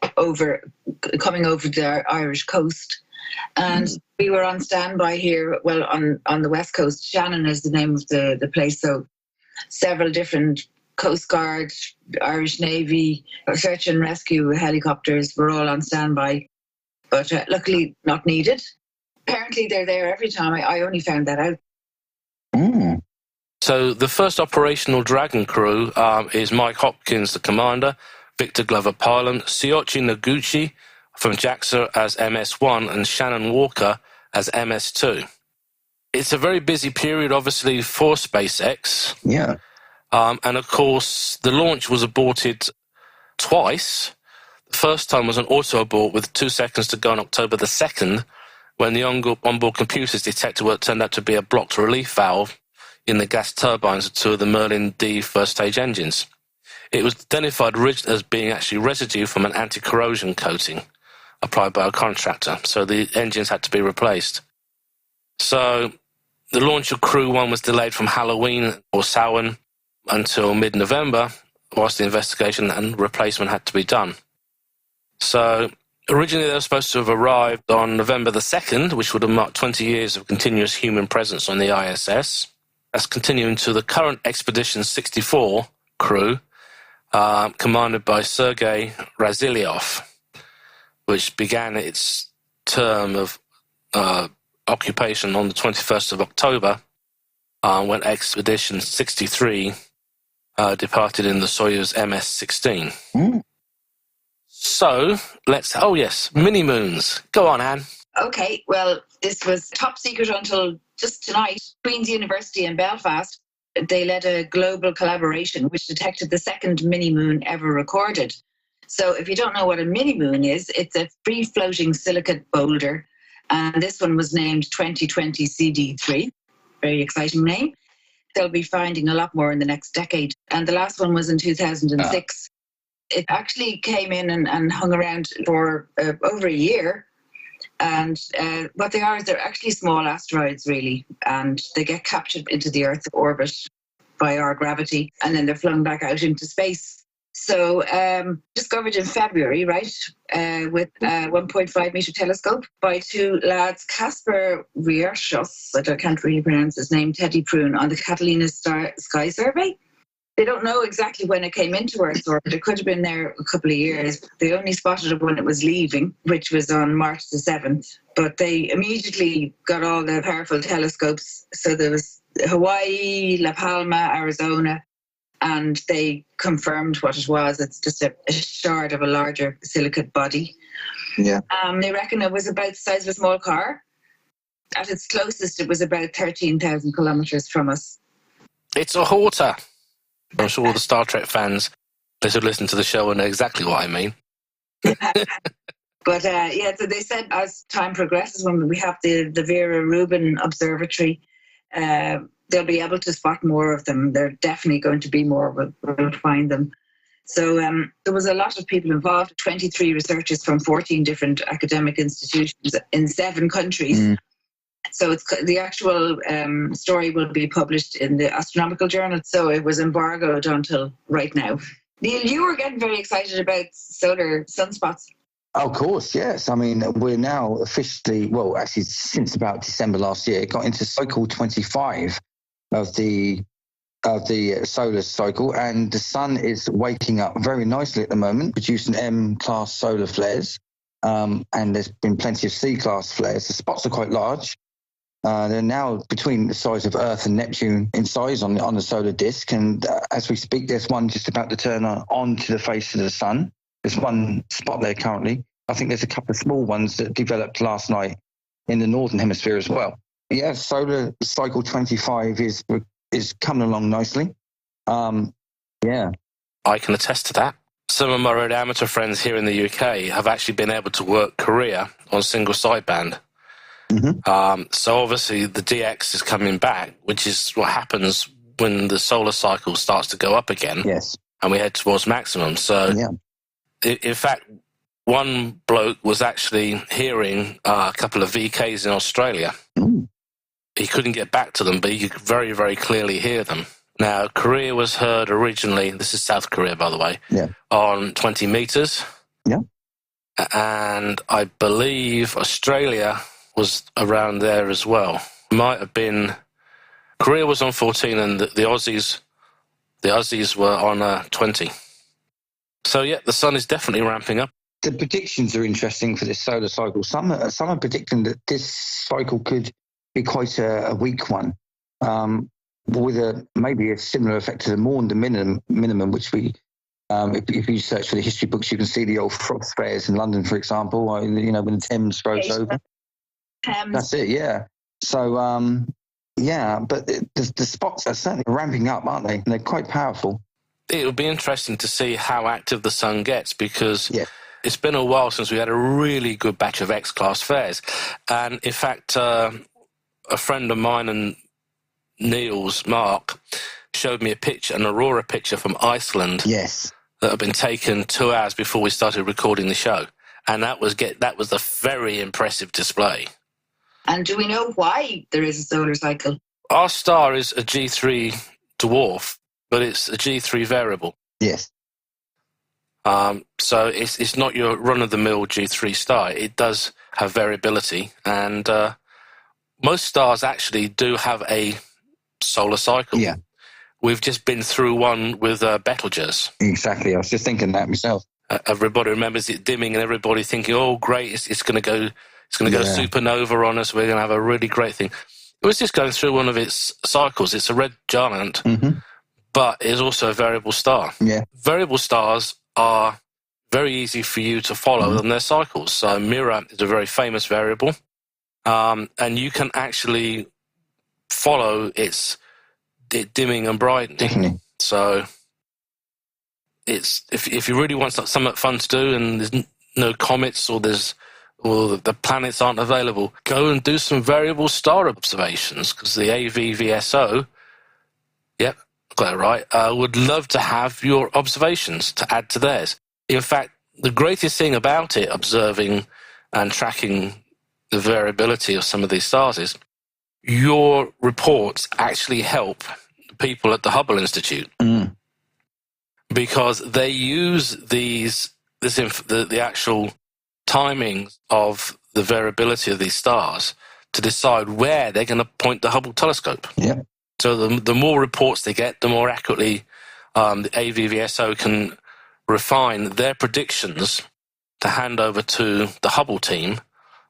coming over the Irish coast. And we were on standby here, well, on the west coast. Shannon is the name of the place. So several different Coast Guard, Irish Navy, search and rescue helicopters were all on standby, but luckily not needed. Apparently they're there every time. I only found that out. So the first operational Dragon crew is Mike Hopkins, the commander, Victor Glover pilot, Siochi Noguchi from JAXA as MS-1, and Shannon Walker as MS-2. It's a very busy period, obviously, for SpaceX. Yeah. And, of course, the launch was aborted twice. The first time was an auto-abort with 2 seconds to go on October the 2nd, when the onboard computers detected what turned out to be a blocked relief valve in the gas turbines of 2 of the Merlin D first-stage engines. It was identified as being actually residue from an anti-corrosion coating applied by a contractor, so the engines had to be replaced. So the launch of Crew 1 was delayed from Halloween or Samhain until mid-November, whilst the investigation and replacement had to be done. So originally they were supposed to have arrived on November the 2nd, which would have marked 20 years of continuous human presence on the ISS. That's continuing to the current Expedition 64 crew, commanded by Sergei Razilov, which began its term of occupation on the 21st of October, when Expedition 63 departed in the Soyuz MS-16. So, mini-moons. Go on, Anne. Okay, well, this was top secret until just tonight. Queen's University in Belfast, they led a global collaboration which detected the second mini-moon ever recorded. So if you don't know what a mini-moon is, it's a free-floating silicate boulder, and this one was named 2020 CD3. Very exciting name. They'll be finding a lot more in the next decade. And the last one was in 2006. It actually came in and hung around for over a year. And what they are is they're actually small asteroids, really. And they get captured into the Earth's orbit by our gravity, and then they're flung back out into space. So discovered in February, right, with a 1.5 meter telescope by 2 lads, Kasper Rierschos, I can't really pronounce his name, Teddy Prune, on the Catalina Sky Survey. They don't know exactly when it came into Earth's orbit. It could have been there a couple of years. They only spotted it when it was leaving, which was on March the 7th. But they immediately got all the powerful telescopes. So there was Hawaii, La Palma, Arizona, and they confirmed what it was. It's just a shard of a larger silicate body. Yeah. They reckon it was about the size of a small car. At its closest, it was about 13,000 kilometres from us. It's a Horta. I'm sure all the Star Trek fans, they should listen to the show and know exactly what I mean. But so they said as time progresses, when we have the Vera Rubin Observatory, they'll be able to spot more of them. There are definitely going to be more. We'll find them. So there was a lot of people involved, 23 researchers from 14 different academic institutions in 7 countries. So it's the actual story will be published in the Astronomical Journal. So it was embargoed until right now. Neil, you were getting very excited about solar sunspots. Of course, yes. I mean, we're now officially, well, actually, since about December last year, it got into cycle 25 of the of the solar cycle, and the sun is waking up very nicely at the moment, producing M-class solar flares, and there's been plenty of C-class flares. The spots are quite large. They're now between the size of Earth and Neptune in size on the solar disk, and as we speak, there's one just about to turn onto the face of the sun. There's one spot there currently. I think there's a couple of small ones that developed last night in the northern hemisphere as well. Yeah, solar cycle 25 is coming along nicely. Yeah. I can attest to that. Some of my road amateur friends here in the UK have actually been able to work Korea on single sideband. Mm-hmm. So obviously the DX is coming back, which is what happens when the solar cycle starts to go up again. Yes. And we head towards maximum. So, in fact, one bloke was actually hearing a couple of VKs in Australia. Mm. He couldn't get back to them, but he could very, very clearly hear them. Now, Korea was heard originally, this is South Korea, by the way, on 20 meters. Yeah. And I believe Australia was around there as well. Might have been, Korea was on 14 and the Aussies were on 20. So, yeah, the sun is definitely ramping up. The predictions are interesting for this solar cycle. Some are predicting that this cycle could be quite a weak one, with maybe a similar effect to the Maunder minimum, which we, if you search for the history books, you can see the old frost fairs in London, for example, when the Thames froze over. That's it, yeah. So, but the spots are certainly ramping up, aren't they? And they're quite powerful. It would be interesting to see how active the sun gets, because it's been a while since we had a really good batch of X-class flares. And in fact, a friend of mine and Neil's, Mark, showed me an aurora picture from Iceland. Yes. That had been taken 2 hours before we started recording the show. And that was a very impressive display. And do we know why there is a solar cycle? Our star is a G3 dwarf, but it's a G3 variable. Yes. So it's not your run-of-the-mill G3 star. It does have variability, and most stars actually do have a solar cycle. Yeah. We've just been through one with Betelgeuse. Exactly. I was just thinking that myself. Everybody remembers it dimming, and everybody thinking, "Oh, great! It's going to go supernova on us. We're going to have a really great thing." It was just going through one of its cycles. It's a red giant, but it's also a variable star. Yeah. Variable stars are very easy for you to follow on their cycles. So Mira is a very famous variable, and you can actually follow it dimming and brightening. Definitely. So it's if you really want something fun to do, and there's no comets or the planets aren't available, go and do some variable star observations, because the AVVSO, got it right, would love to have your observations to add to theirs. In fact, the greatest thing about it, observing and tracking the variability of some of these stars, is your reports actually help people at the Hubble Institute, because they use the actual timings of the variability of these stars to decide where they're going to point the Hubble telescope. Yeah. So the more reports they get, the more accurately the AVVSO can refine their predictions to hand over to the Hubble team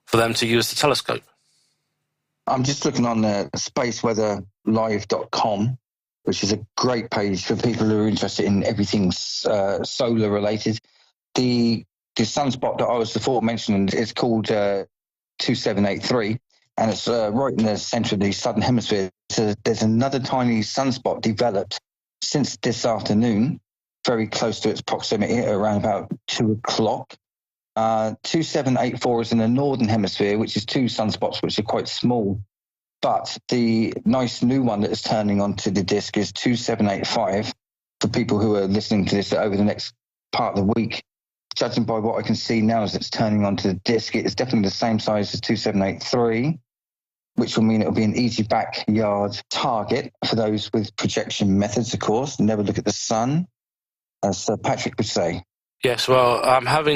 for them to use the telescope. I'm just looking on spaceweatherlive.com, which is a great page for people who are interested in everything solar related. The sunspot that I was before mentioning is called 2783, and it's right in the centre of the southern hemisphere. So there's another tiny sunspot developed since this afternoon, very close to its proximity, around about 2 o'clock. 2784 is in the northern hemisphere, which is 2 sunspots, which are quite small. But the nice new one that is turning onto the disk is 2785. For people who are listening to this over the next part of the week, judging by what I can see now as it's turning onto the disk, it's definitely the same size as 2783, which will mean it'll be an easy backyard target for those with projection methods, of course. Never look at the sun, as Sir Patrick would say. Yes, well,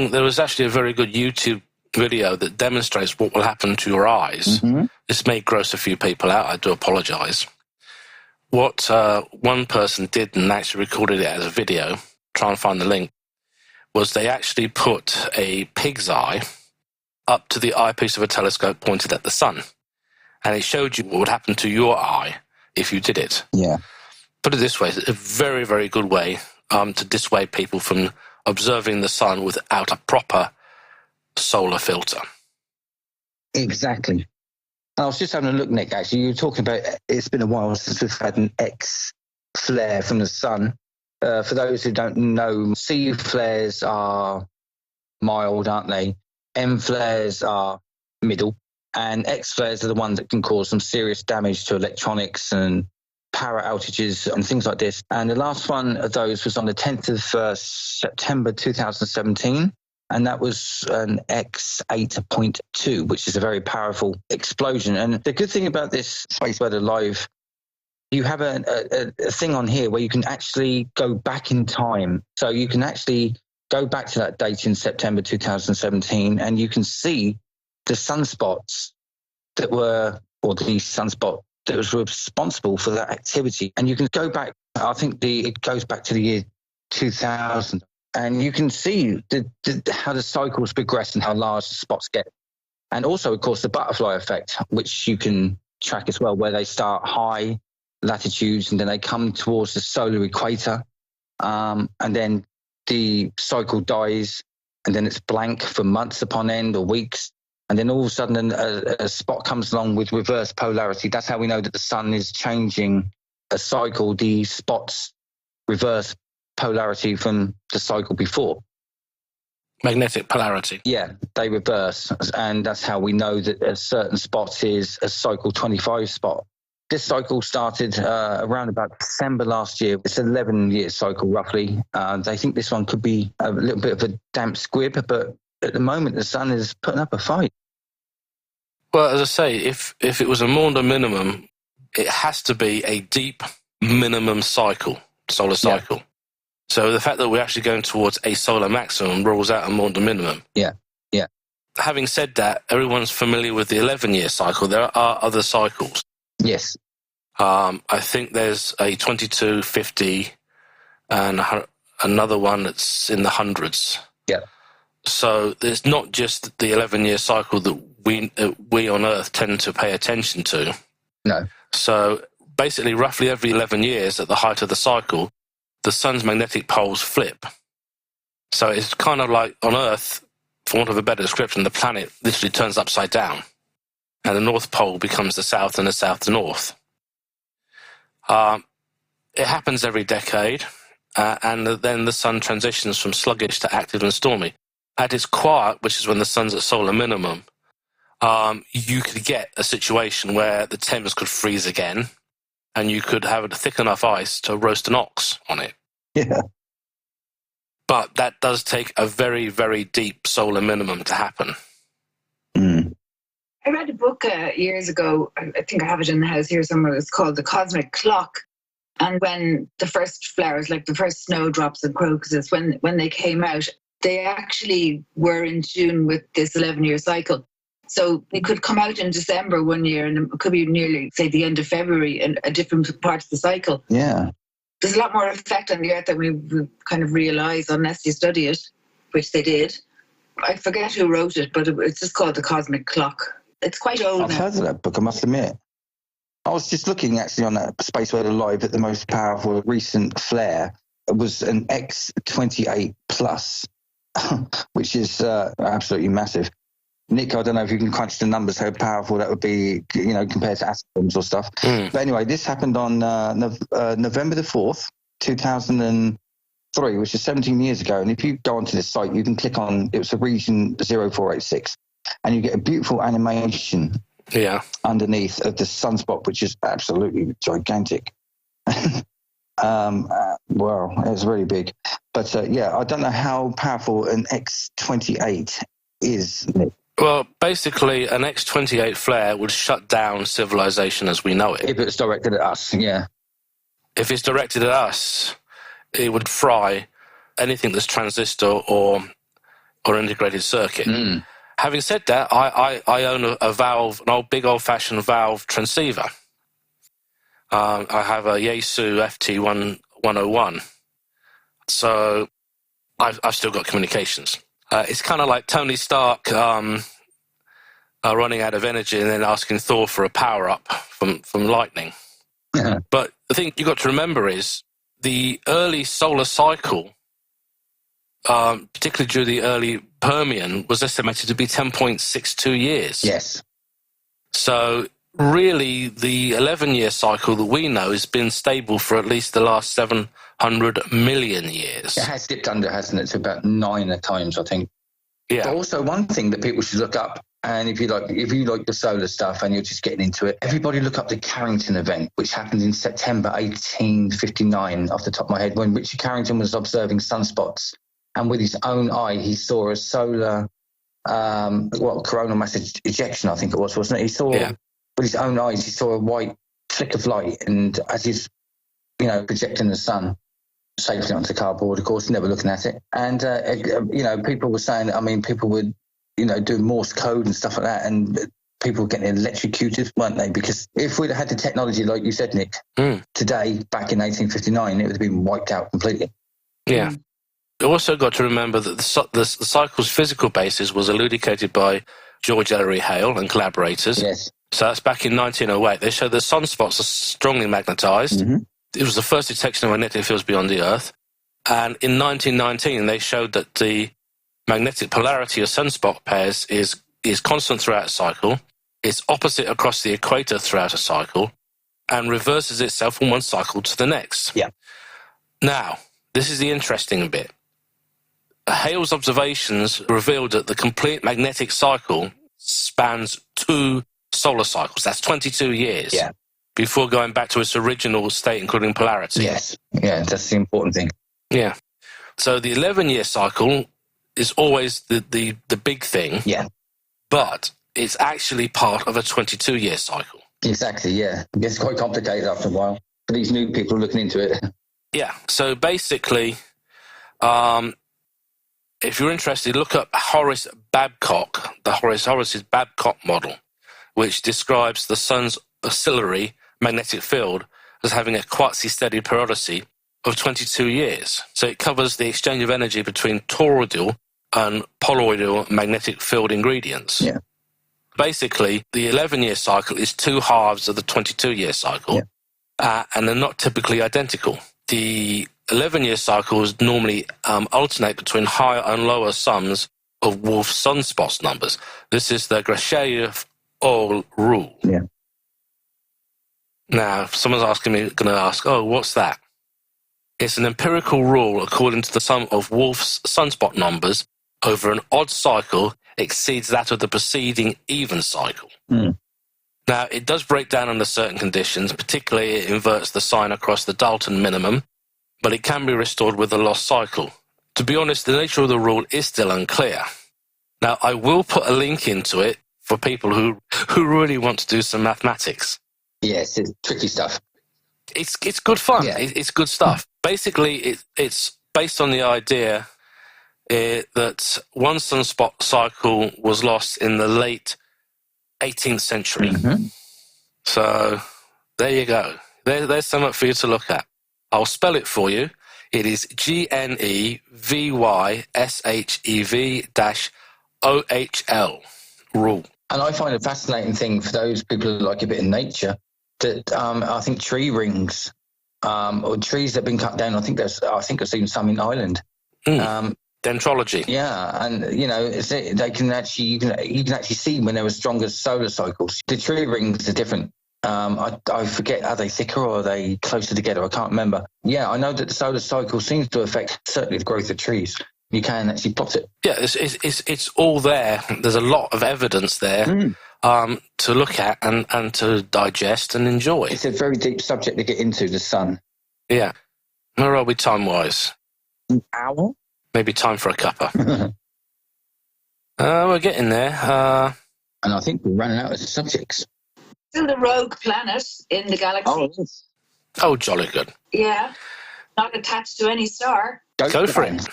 there was actually a very good YouTube video that demonstrates what will happen to your eyes. This may gross a few people out, I do apologise. what one person did and actually recorded it as a video, try and find the link, was they actually put a pig's eye up to the eyepiece of a telescope pointed at the sun. And it showed you what would happen to your eye if you did it. Yeah. Put it this way, it's a very, very good way to dissuade people from observing the sun without a proper solar filter. Exactly. And I was just having a look, Nick, actually. You were talking about it's been a while since we've had an X flare from the sun. For those who don't know, C flares are mild, aren't they? M flares are middle. And X flares are the ones that can cause some serious damage to electronics and power outages and things like this. And the last one of those was on the 10th of September 2017. And that was an X8.2, which is a very powerful explosion. And the good thing about this Space Weather Live, you have a thing on here where you can actually go back in time. So you can actually go back to that date in September 2017, and you can see the sunspots that were, or the sunspot that was responsible for that activity. And you can go back, I think it goes back to the year 2000. And you can see how the cycles progress and how large the spots get. And also, of course, the butterfly effect, which you can track as well, where they start high latitudes and then they come towards the solar equator. And then the cycle dies and then it's blank for months upon end or weeks. And then all of a sudden a spot comes along with reverse polarity. That's how we know that the sun is changing a cycle. The spots reverse polarity from the cycle before. Magnetic polarity. Yeah, they reverse. And that's how we know that a certain spot is a cycle 25 spot. This cycle started around about December last year. It's an 11-year cycle, roughly. They think this one could be a little bit of a damp squib, but at the moment, the sun is putting up a fight. Well, as I say, if it was a Maunder minimum, it has to be a deep minimum cycle, solar cycle. Yeah. So the fact that we're actually going towards a solar maximum rules out a Maunder minimum. Yeah, yeah. Having said that, everyone's familiar with the 11-year cycle. There are other cycles. Yes. I think there's a 22, 50, and another one that's in the hundreds. Yeah. So it's not just the 11-year cycle that we on Earth tend to pay attention to. No. So basically, roughly every 11 years at the height of the cycle, the sun's magnetic poles flip. So it's kind of like on Earth, for want of a better description, the planet literally turns upside down. And the North Pole becomes the South and the South the North. It happens every decade, and then the sun transitions from sluggish to active and stormy. At its quiet, which is when the sun's at solar minimum, you could get a situation where the Thames could freeze again, and you could have a thick enough ice to roast an ox on it. Yeah. But that does take a very, very deep solar minimum to happen. Mm. I read a book years ago, I think I have it in the house here somewhere, it's called The Cosmic Clock. And when the first flowers, like the first snowdrops and crocuses, when they came out, they actually were in tune with this 11-year cycle. So it could come out in December one year and it could be nearly, say, the end of February in a different part of the cycle. Yeah. There's a lot more effect on the Earth than we kind of realise unless you study it, which they did. I forget who wrote it, but it's just called The Cosmic Clock. It's quite old. I've heard of that book, I must admit. I was just looking actually on that Space Weather Live at the most powerful recent flare. It was an X28 plus, which is absolutely massive. Nick, I don't know if you can crunch the numbers, how powerful that would be, compared to atoms or stuff. Mm. But anyway, this happened on November the 4th, 2003, which is 17 years ago. And if you go onto this site, you can click on, it was a region 0486, and you get a beautiful animation underneath of the sunspot, which is absolutely gigantic. Well, it's really big. But I don't know how powerful an X28 is, Nick. Well, basically, an X28 flare would shut down civilization as we know it. If it's directed at us, yeah. If it's directed at us, it would fry anything that's transistor or integrated circuit. Mm. Having said that, I own a valve, an big old-fashioned valve transceiver. I have a Yaesu FT101. So I've still got communications. It's kind of like Tony Stark running out of energy and then asking Thor for a power-up from lightning. Yeah. But the thing you've got to remember is the early solar cycle, particularly during the early Permian, was estimated to be 10.62 years. Yes. So really, the 11-year cycle that we know has been stable for at least the last 700 million years. It has dipped under, hasn't it, to about 9 at times, I think. Yeah. But also one thing that people should look up, and if you like the solar stuff and you're just getting into it, everybody look up the Carrington Event, which happened in September 1859, off the top of my head, when Richard Carrington was observing sunspots. And with his own eye, he saw a solar, coronal mass ejection, I think it was, wasn't it? He saw, with his own eyes, he saw a white flick of light. And as he's, projecting the sun safely onto cardboard, of course, never looking at it. And, people were saying, people would, do Morse code and stuff like that. And people were getting electrocuted, weren't they? Because if we'd had the technology, like you said, Nick, today, back in 1859, it would have been wiped out completely. Yeah. You also got to remember that the cycle's physical basis was elucidated by George Ellery Hale and collaborators. Yes. So that's back in 1908. They showed that sunspots are strongly magnetized. Mm-hmm. It was the first detection of magnetic fields beyond the Earth. And in 1919, they showed that the magnetic polarity of sunspot pairs is constant throughout a cycle, is opposite across the equator throughout a cycle, and reverses itself from one cycle to the next. Yeah. Now, this is the interesting bit. Hale's observations revealed that the complete magnetic cycle spans 2 solar cycles. That's 22 years. Yeah. Before going back to its original state, including polarity. Yes. Yeah, that's the important thing. Yeah. So the 11-year cycle is always the big thing. Yeah. But it's actually part of a 22-year cycle. Exactly, yeah. It gets quite complicated after a while for these new people looking into it. Yeah. So basically, if you're interested, look up Horace Babcock, the Horace's Babcock model, which describes the sun's oscillatory magnetic field as having a quasi-steady periodicity of 22 years. So it covers the exchange of energy between toroidal and poloidal magnetic field ingredients. Yeah. Basically, the 11-year cycle is 2 halves of the 22-year cycle, and they're not typically identical. The 11-year cycles normally alternate between higher and lower sums of Wolf's sunspots numbers. This is the Grashev-Ohl rule. Yeah. Now, if someone's going to ask, what's that? It's an empirical rule according to the sum of Wolf's sunspot numbers over an odd cycle exceeds that of the preceding even cycle. Mm. Now, it does break down under certain conditions, particularly it inverts the sign across the Dalton minimum, but it can be restored with a lost cycle. To be honest, the nature of the rule is still unclear. Now, I will put a link into it for people who really want to do some mathematics. Yes, it's tricky stuff. It's good fun. Yeah. It's good stuff. Basically, it's based on the idea that one sunspot cycle was lost in the late 18th century. Mm-hmm. So there you go. There's something for you to look at. I'll spell it for you. It is GNEVYSHEV-OHL rule. And I find a fascinating thing for those people who like a bit of nature that I think tree rings or trees that have been cut down. I think I've seen some in Ireland. Dendrology. Yeah, and they can actually you can actually see when there were stronger solar cycles. The tree rings are different. I forget, are they thicker or are they closer together? I can't remember. Yeah, I know that the solar cycle seems to affect certainly the growth of trees. You can actually plot it. Yeah, it's all there. There's a lot of evidence there to look at and to digest and enjoy. It's a very deep subject to get into, the sun. Yeah. Where are we time-wise? An hour? Maybe time for a cuppa. We're getting there. And I think we're running out of subjects. Still the rogue planet in the galaxy. Oh, yes. Oh, jolly good. Yeah. Not attached to any star. Go for it.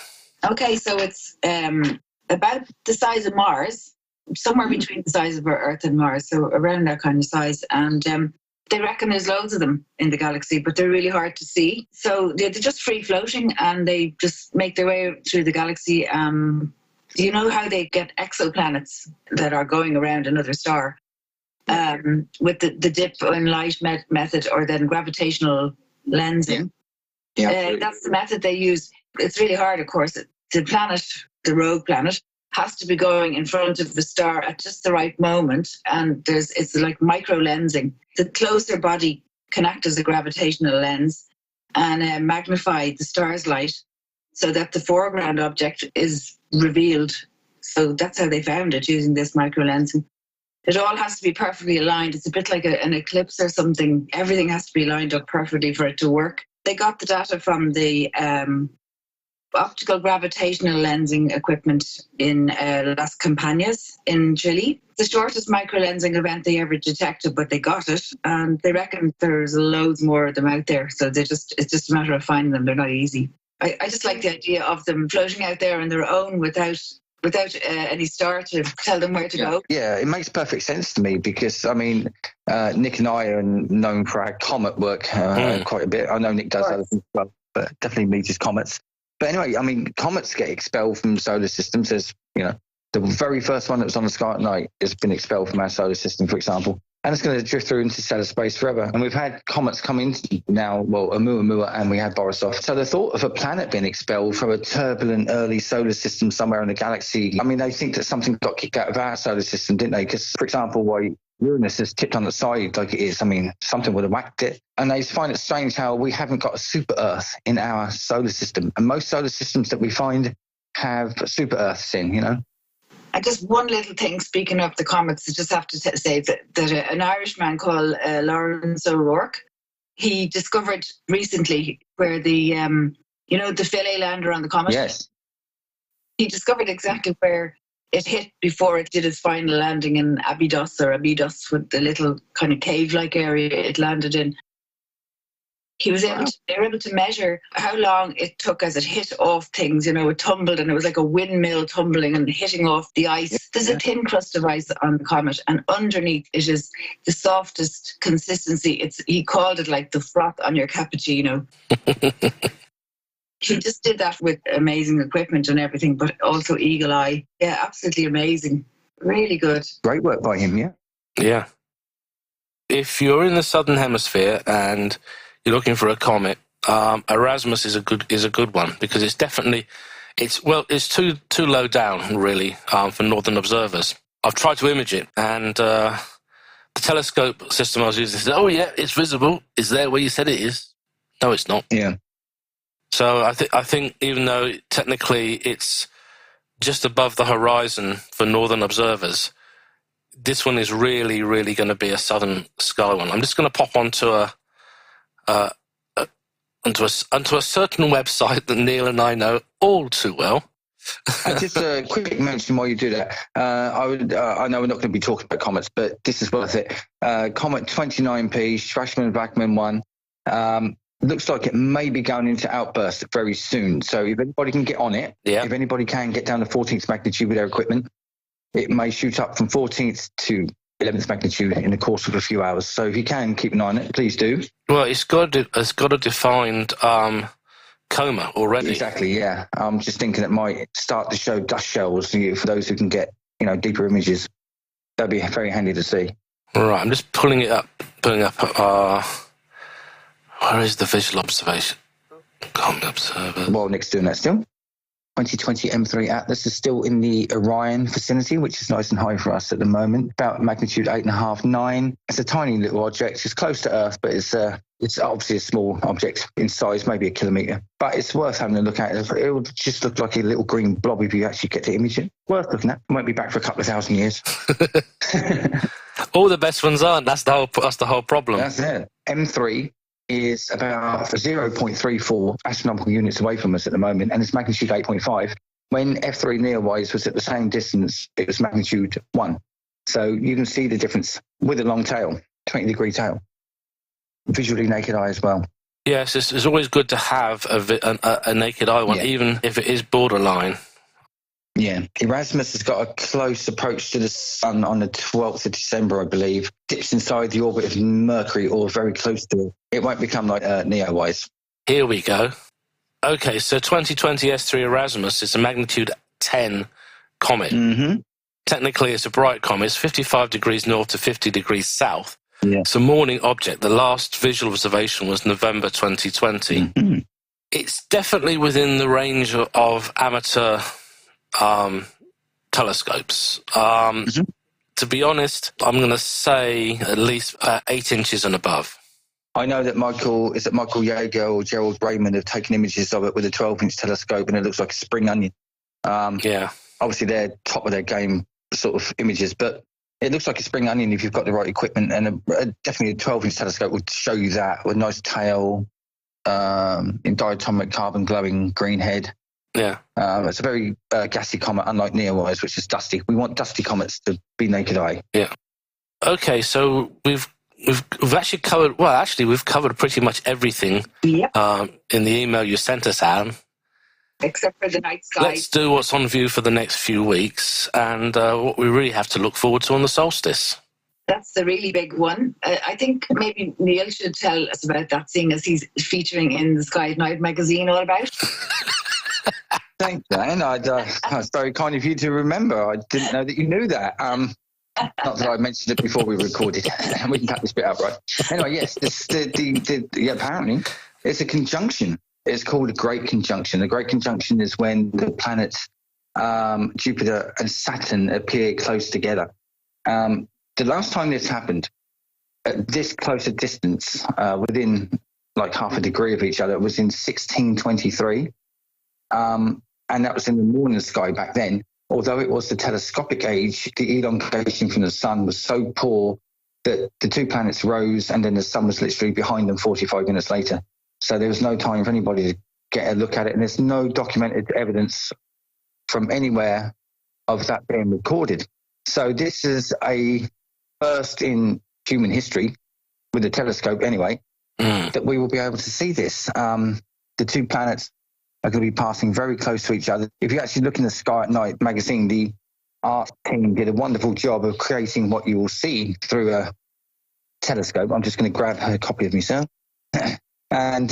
Okay, so it's about the size of Mars, somewhere between the size of Earth and Mars, so around that kind of size. And They reckon there's loads of them in the galaxy, but they're really hard to see. So they're just free floating, and they just make their way through the galaxy. Do you know how they get exoplanets that are going around another star? With the dip and light method, or then gravitational lensing. Yeah. That's the method they use. It's really hard, of course. The planet, the rogue planet, has to be going in front of the star at just the right moment, and it's like micro lensing. The closer body can act as a gravitational lens and magnify the star's light so that the foreground object is revealed. So that's how they found it, using this micro lensing. It all has to be perfectly aligned. It's a bit like an eclipse or something. Everything has to be lined up perfectly for it to work. They got the data from the optical gravitational lensing equipment in Las Campañas in Chile. The shortest microlensing event they ever detected, but they got it, and they reckon there's loads more of them out there. So it's just a matter of finding them. They're not easy. I just like the idea of them floating out there on their own without any star to tell them where to go. Yeah, it makes perfect sense to me because, I mean, Nick and I are known for our comet work quite a bit. I know Nick does other things as well, but definitely me just comets. But anyway, I mean, comets get expelled from solar systems. As you know, the very first one that was on the sky at night has been expelled from our solar system, for example. And it's going to drift through into stellar space forever. And we've had comets come in now, well, Oumuamua, and we had Borisov. So the thought of a planet being expelled from a turbulent early solar system somewhere in the galaxy, I mean, they think that something got kicked out of our solar system, didn't they? Because, for example, why Uranus is tipped on the side like it is, I mean, something would have whacked it. And they find it strange how we haven't got a super Earth in our solar system. And most solar systems that we find have super Earths in, you know? And just one little thing, speaking of the comets, I just have to say that an Irishman called Lawrence O'Rourke, he discovered recently where the Philae lander on the comet. Yes. He discovered exactly where it hit before it did its final landing in Abydos, with the little kind of cave-like area it landed in. They were able to measure how long it took as it hit off things. You know, it tumbled, and it was like a windmill tumbling and hitting off the ice. There's a thin crust of ice on the comet, and underneath it is the softest consistency. He called it like the froth on your cappuccino. He just did that with amazing equipment and everything, but also eagle eye. Yeah, absolutely amazing. Really good. Great work by him, yeah. Yeah. If you're in the southern hemisphere and you're looking for a comet, Erasmus is a good one because it's definitely it's too low down really for northern observers. I've tried to image it, and the telescope system I was using said, "Oh yeah, it's visible. It's there where you said it is." No, it's not. Yeah. So I think even though technically it's just above the horizon for northern observers, this one is really, really going to be a southern sky one. I'm just going to pop onto a certain website that Neil and I know all too well. Just a quick mention while you do that. I know we're not going to be talking about comets, but this is worth it. Comet 29P, Strashman-Blackman 1. Looks like it may be going into outburst very soon. So if anybody can get on it, if anybody can get down to 14th magnitude with their equipment, it may shoot up from 14th to 11th magnitude in the course of a few hours. So if you can keep an eye on it, please do. Well, it's got a defined coma already. Exactly, yeah. I'm just thinking it might start to show dust shells for those who can get deeper images. That'd be very handy to see. All right, I'm just pulling up. Where is the visual observation? Comet observer. Well, Nick's doing that still. 2020 M3 Atlas is still in the Orion vicinity, which is nice and high for us at the moment. About magnitude 8.5, 9. It's a tiny little object. It's close to Earth, but it's obviously a small object in size, maybe a kilometre. But it's worth having a look at. It will just look like a little green blob if you actually get to image it. Worth looking at. Won't be back for a couple of thousand years. All the best ones aren't. That's the whole problem. That's it. M3 is about 0.34 astronomical units away from us at the moment, and it's magnitude 8.5. When F3 Neowise was at the same distance, it was magnitude 1. So you can see the difference with a long tail, 20-degree tail. Visually naked eye as well. Yes, it's always good to have a naked eye one, even if it is borderline. Yeah. Erasmus has got a close approach to the sun on the 12th of December, I believe. Dips inside the orbit of Mercury or very close to it. It won't become like Neowise. Here we go. Okay, so 2020 S3 Erasmus is a magnitude 10 comet. Mm-hmm. Technically, it's a bright comet. It's 55 degrees north to 50 degrees south. Yeah. It's a morning object. The last visual observation was November 2020. Mm-hmm. It's definitely within the range of amateur telescopes. To be honest, I'm going to say at least 8 inches and above. I know that Michael Yeager or Gerald Raymond have taken images of it with a 12-inch telescope, and it looks like a spring onion. Yeah. Obviously, they're top of their game sort of images, but it looks like a spring onion if you've got the right equipment, and definitely a 12-inch telescope would show you that, with a nice tail, in diatomic carbon glowing green head. Yeah. It's a very gassy comet, unlike Neowise, which is dusty. We want dusty comets to be naked eye. Yeah. Okay, so we've actually covered. Well, actually, we've covered pretty much everything. Yep. In the email you sent us, Anne. Except for the night sky. Let's do what's on view for the next few weeks, and what we really have to look forward to on the solstice. That's the really big one. I think maybe Neil should tell us about that, seeing as he's featuring in the Sky at Night magazine all about. Thanks, Dan. That's very kind of you to remember. I didn't know that you knew that. Not that I mentioned it before we recorded. We can cut this bit out, right? Anyway, yes, apparently it's a conjunction. It's called a great conjunction. A great conjunction is when the planets Jupiter and Saturn appear close together. The last time this happened, at this close a distance, within like half a degree of each other, was in 1623. And that was in the morning sky back then. Although it was the telescopic age, the elongation from the sun was so poor that the two planets rose and then the sun was literally behind them 45 minutes later. So there was no time for anybody to get a look at it. And there's no documented evidence from anywhere of that being recorded. So this is a first in human history, with a telescope anyway, that we will be able to see this. The two planets are going to be passing very close to each other. If you actually look in the Sky at Night magazine, the art team did a wonderful job of creating what you will see through a telescope. I'm just going to grab a copy of myself. And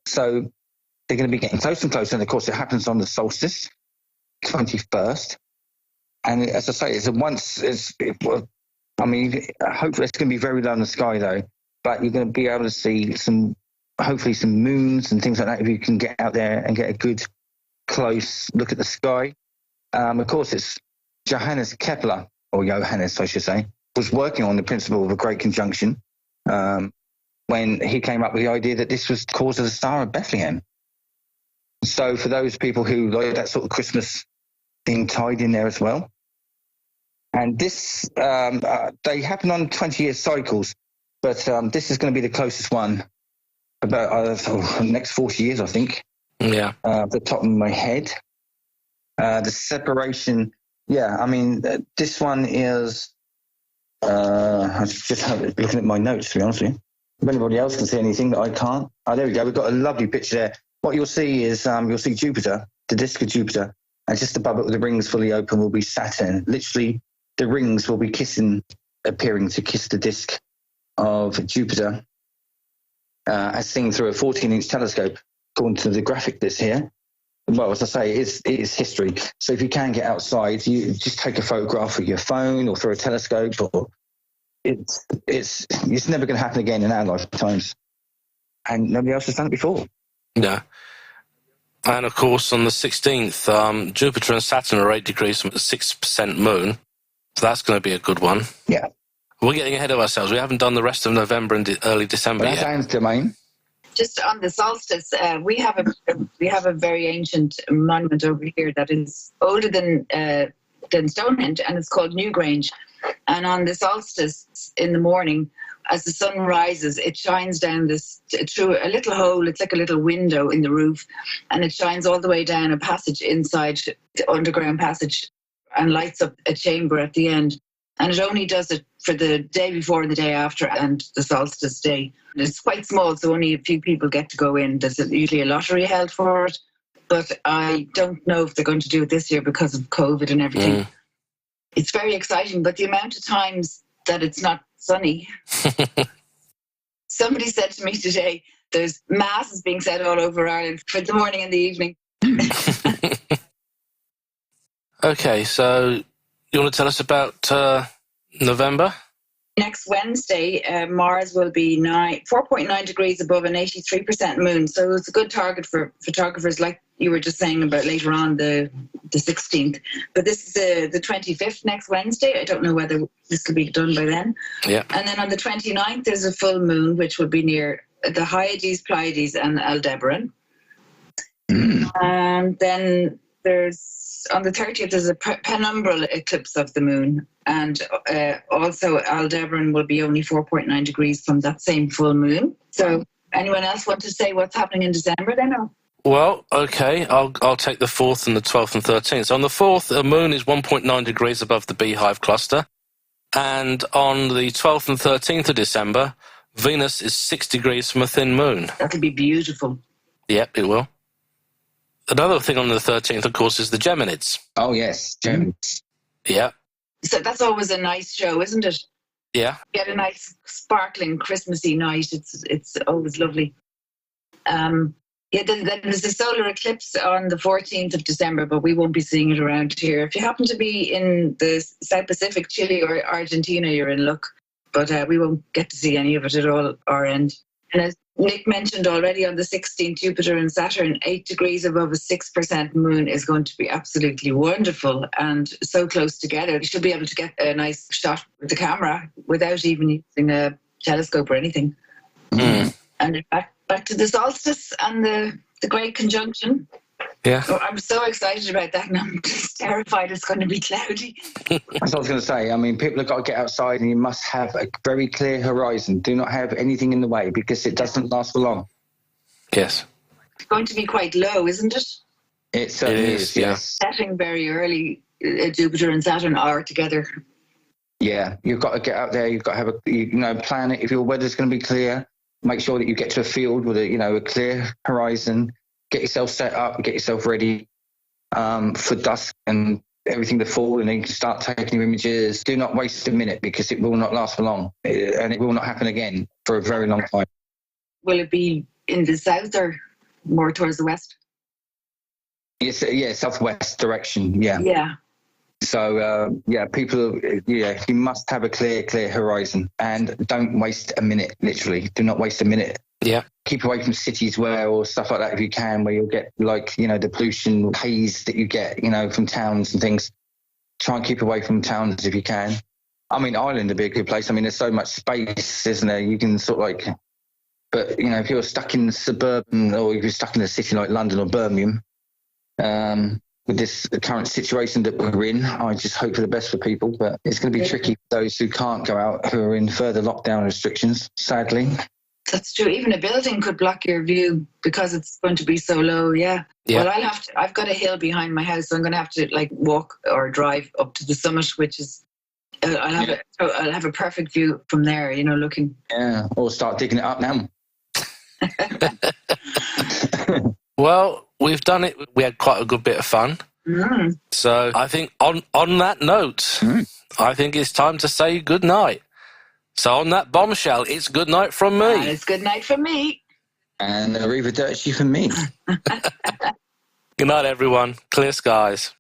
so they're going to be getting closer and closer. And of course, it happens on the solstice, 21st. And as I say, hopefully it's going to be very low in the sky though, but you're going to be able to see hopefully some moons and things like that if you can get out there and get a good close look at the sky. Of course, it's Johannes Kepler, or Johannes, I should say, was working on the principle of a great conjunction when he came up with the idea that this was the cause of the Star of Bethlehem. So for those people who like that sort of Christmas thing tied in there as well. And this, they happen on 20-year cycles, but this is going to be the closest one about the next 40 years, I think. Yeah. The top of my head. The separation, this one is, I just looking at my notes, to be honest with you. If anybody else can see anything that I can't. Oh, there we go. We've got a lovely picture there. What you'll see is you'll see Jupiter, the disk of Jupiter, and just above it with the rings fully open will be Saturn. Literally, the rings will be appearing to kiss the disk of Jupiter as seen through a 14-inch telescope, according to the graphic that's here. Well, as I say, it is history. So if you can get outside, you just take a photograph with your phone or through a telescope. Or it's never going to happen again in our lifetimes, and nobody else has done it before. Yeah. And of course, on the 16th, Jupiter and Saturn are 8 degrees from the 6% moon. So that's going to be a good one. Yeah. We're getting ahead of ourselves. We haven't done the rest of November and early December yet. That's Anne's domain. Just on the solstice, we have a very ancient monument over here that is older than Stonehenge, and it's called Newgrange. And on the solstice in the morning, as the sun rises, it shines down through a little hole. It's like a little window in the roof, and it shines all the way down a passage inside the underground passage, and lights up a chamber at the end. And it only does it for the day before and the day after and the solstice day. It's quite small, so only a few people get to go in. There's usually a lottery held for it. but I don't know if they're going to do it this year because of COVID and everything. It's very exciting, but the amount of times that it's not sunny. Somebody said to me today, there's masses being said all over Ireland for the morning and the evening. Okay, so you want to tell us about November? Next Wednesday, Mars will be 4.9 degrees above an 83% moon. So it's a good target for photographers, like you were just saying about later on, the 16th. But this is the 25th, next Wednesday. I don't know whether this will be done by then. Yeah. And then on the 29th, there's a full moon, which will be near the Hyades, Pleiades, and Aldebaran. And then on the 30th, there's a penumbral eclipse of the moon. And also Aldebaran will be only 4.9 degrees from that same full moon. So anyone else want to say what's happening in December then? Or? Well, okay, I'll take the 4th and the 12th and 13th. So on the 4th, the moon is 1.9 degrees above the Beehive cluster. And on the 12th and 13th of December, Venus is 6 degrees from a thin moon. That'll be beautiful. Yep, it will. Another thing on the 13th, of course, is the Geminids. Oh, yes, Geminids. Yeah. So that's always a nice show, isn't it? Yeah. You get a nice, sparkling, Christmassy night. It's always lovely. Then there's a solar eclipse on the 14th of December, but we won't be seeing it around here. If you happen to be in the South Pacific, Chile or Argentina, you're in luck. But we won't get to see any of it at all our end. And as Nick mentioned already, on the 16th, Jupiter and Saturn, 8 degrees above a 6% moon is going to be absolutely wonderful and so close together. You should be able to get a nice shot with the camera without even using a telescope or anything. And back to the solstice and the great conjunction. Yeah. Oh, I'm so excited about that, and I'm just terrified it's going to be cloudy. That's what I was going to say. I mean, people have got to get outside, and you must have a very clear horizon. Do not have anything in the way, because it doesn't last for long. Yes. It's going to be quite low, isn't it? It certainly is, yes. Setting very early, Jupiter and Saturn are together. Yeah, you've got to get out there. You've got to have a plan it. If your weather's going to be clear, make sure that you get to a field with a clear horizon. Get yourself set up, get yourself ready for dusk and everything to fall, and then you can start taking your images. Do not waste a minute, because it will not last for long, and it will not happen again for a very long time. Will it be in the south or more towards the west? Yes, southwest direction, yeah. Yeah. So, people, you must have a clear horizon, and don't waste a minute, literally. Do not waste a minute. Yeah. Keep away from cities or stuff like that if you can, where you'll get the pollution haze that you get, from towns and things. Try and keep away from towns if you can. I mean, Ireland would be a good place. I mean, there's so much space, isn't there? You can but if you're stuck in suburban, or if you're stuck in a city like London or Birmingham, with this current situation that we're in, I just hope for the best for people, but it's going to be tricky for those who can't go out, who are in further lockdown restrictions, sadly. That's true. Even a building could block your view because it's going to be so low. Yeah. Well, I've got a hill behind my house, so I'm going to have to walk or drive up to the summit, which is, I'll have a perfect view from there, looking. Yeah. Or start digging it up now. Well, we've done it. We had quite a good bit of fun. So I think on that note, I think it's time to say good night. So on that bombshell, it's good night from me. And it's good night from me. And arrivederci from me. Good night, everyone. Clear skies.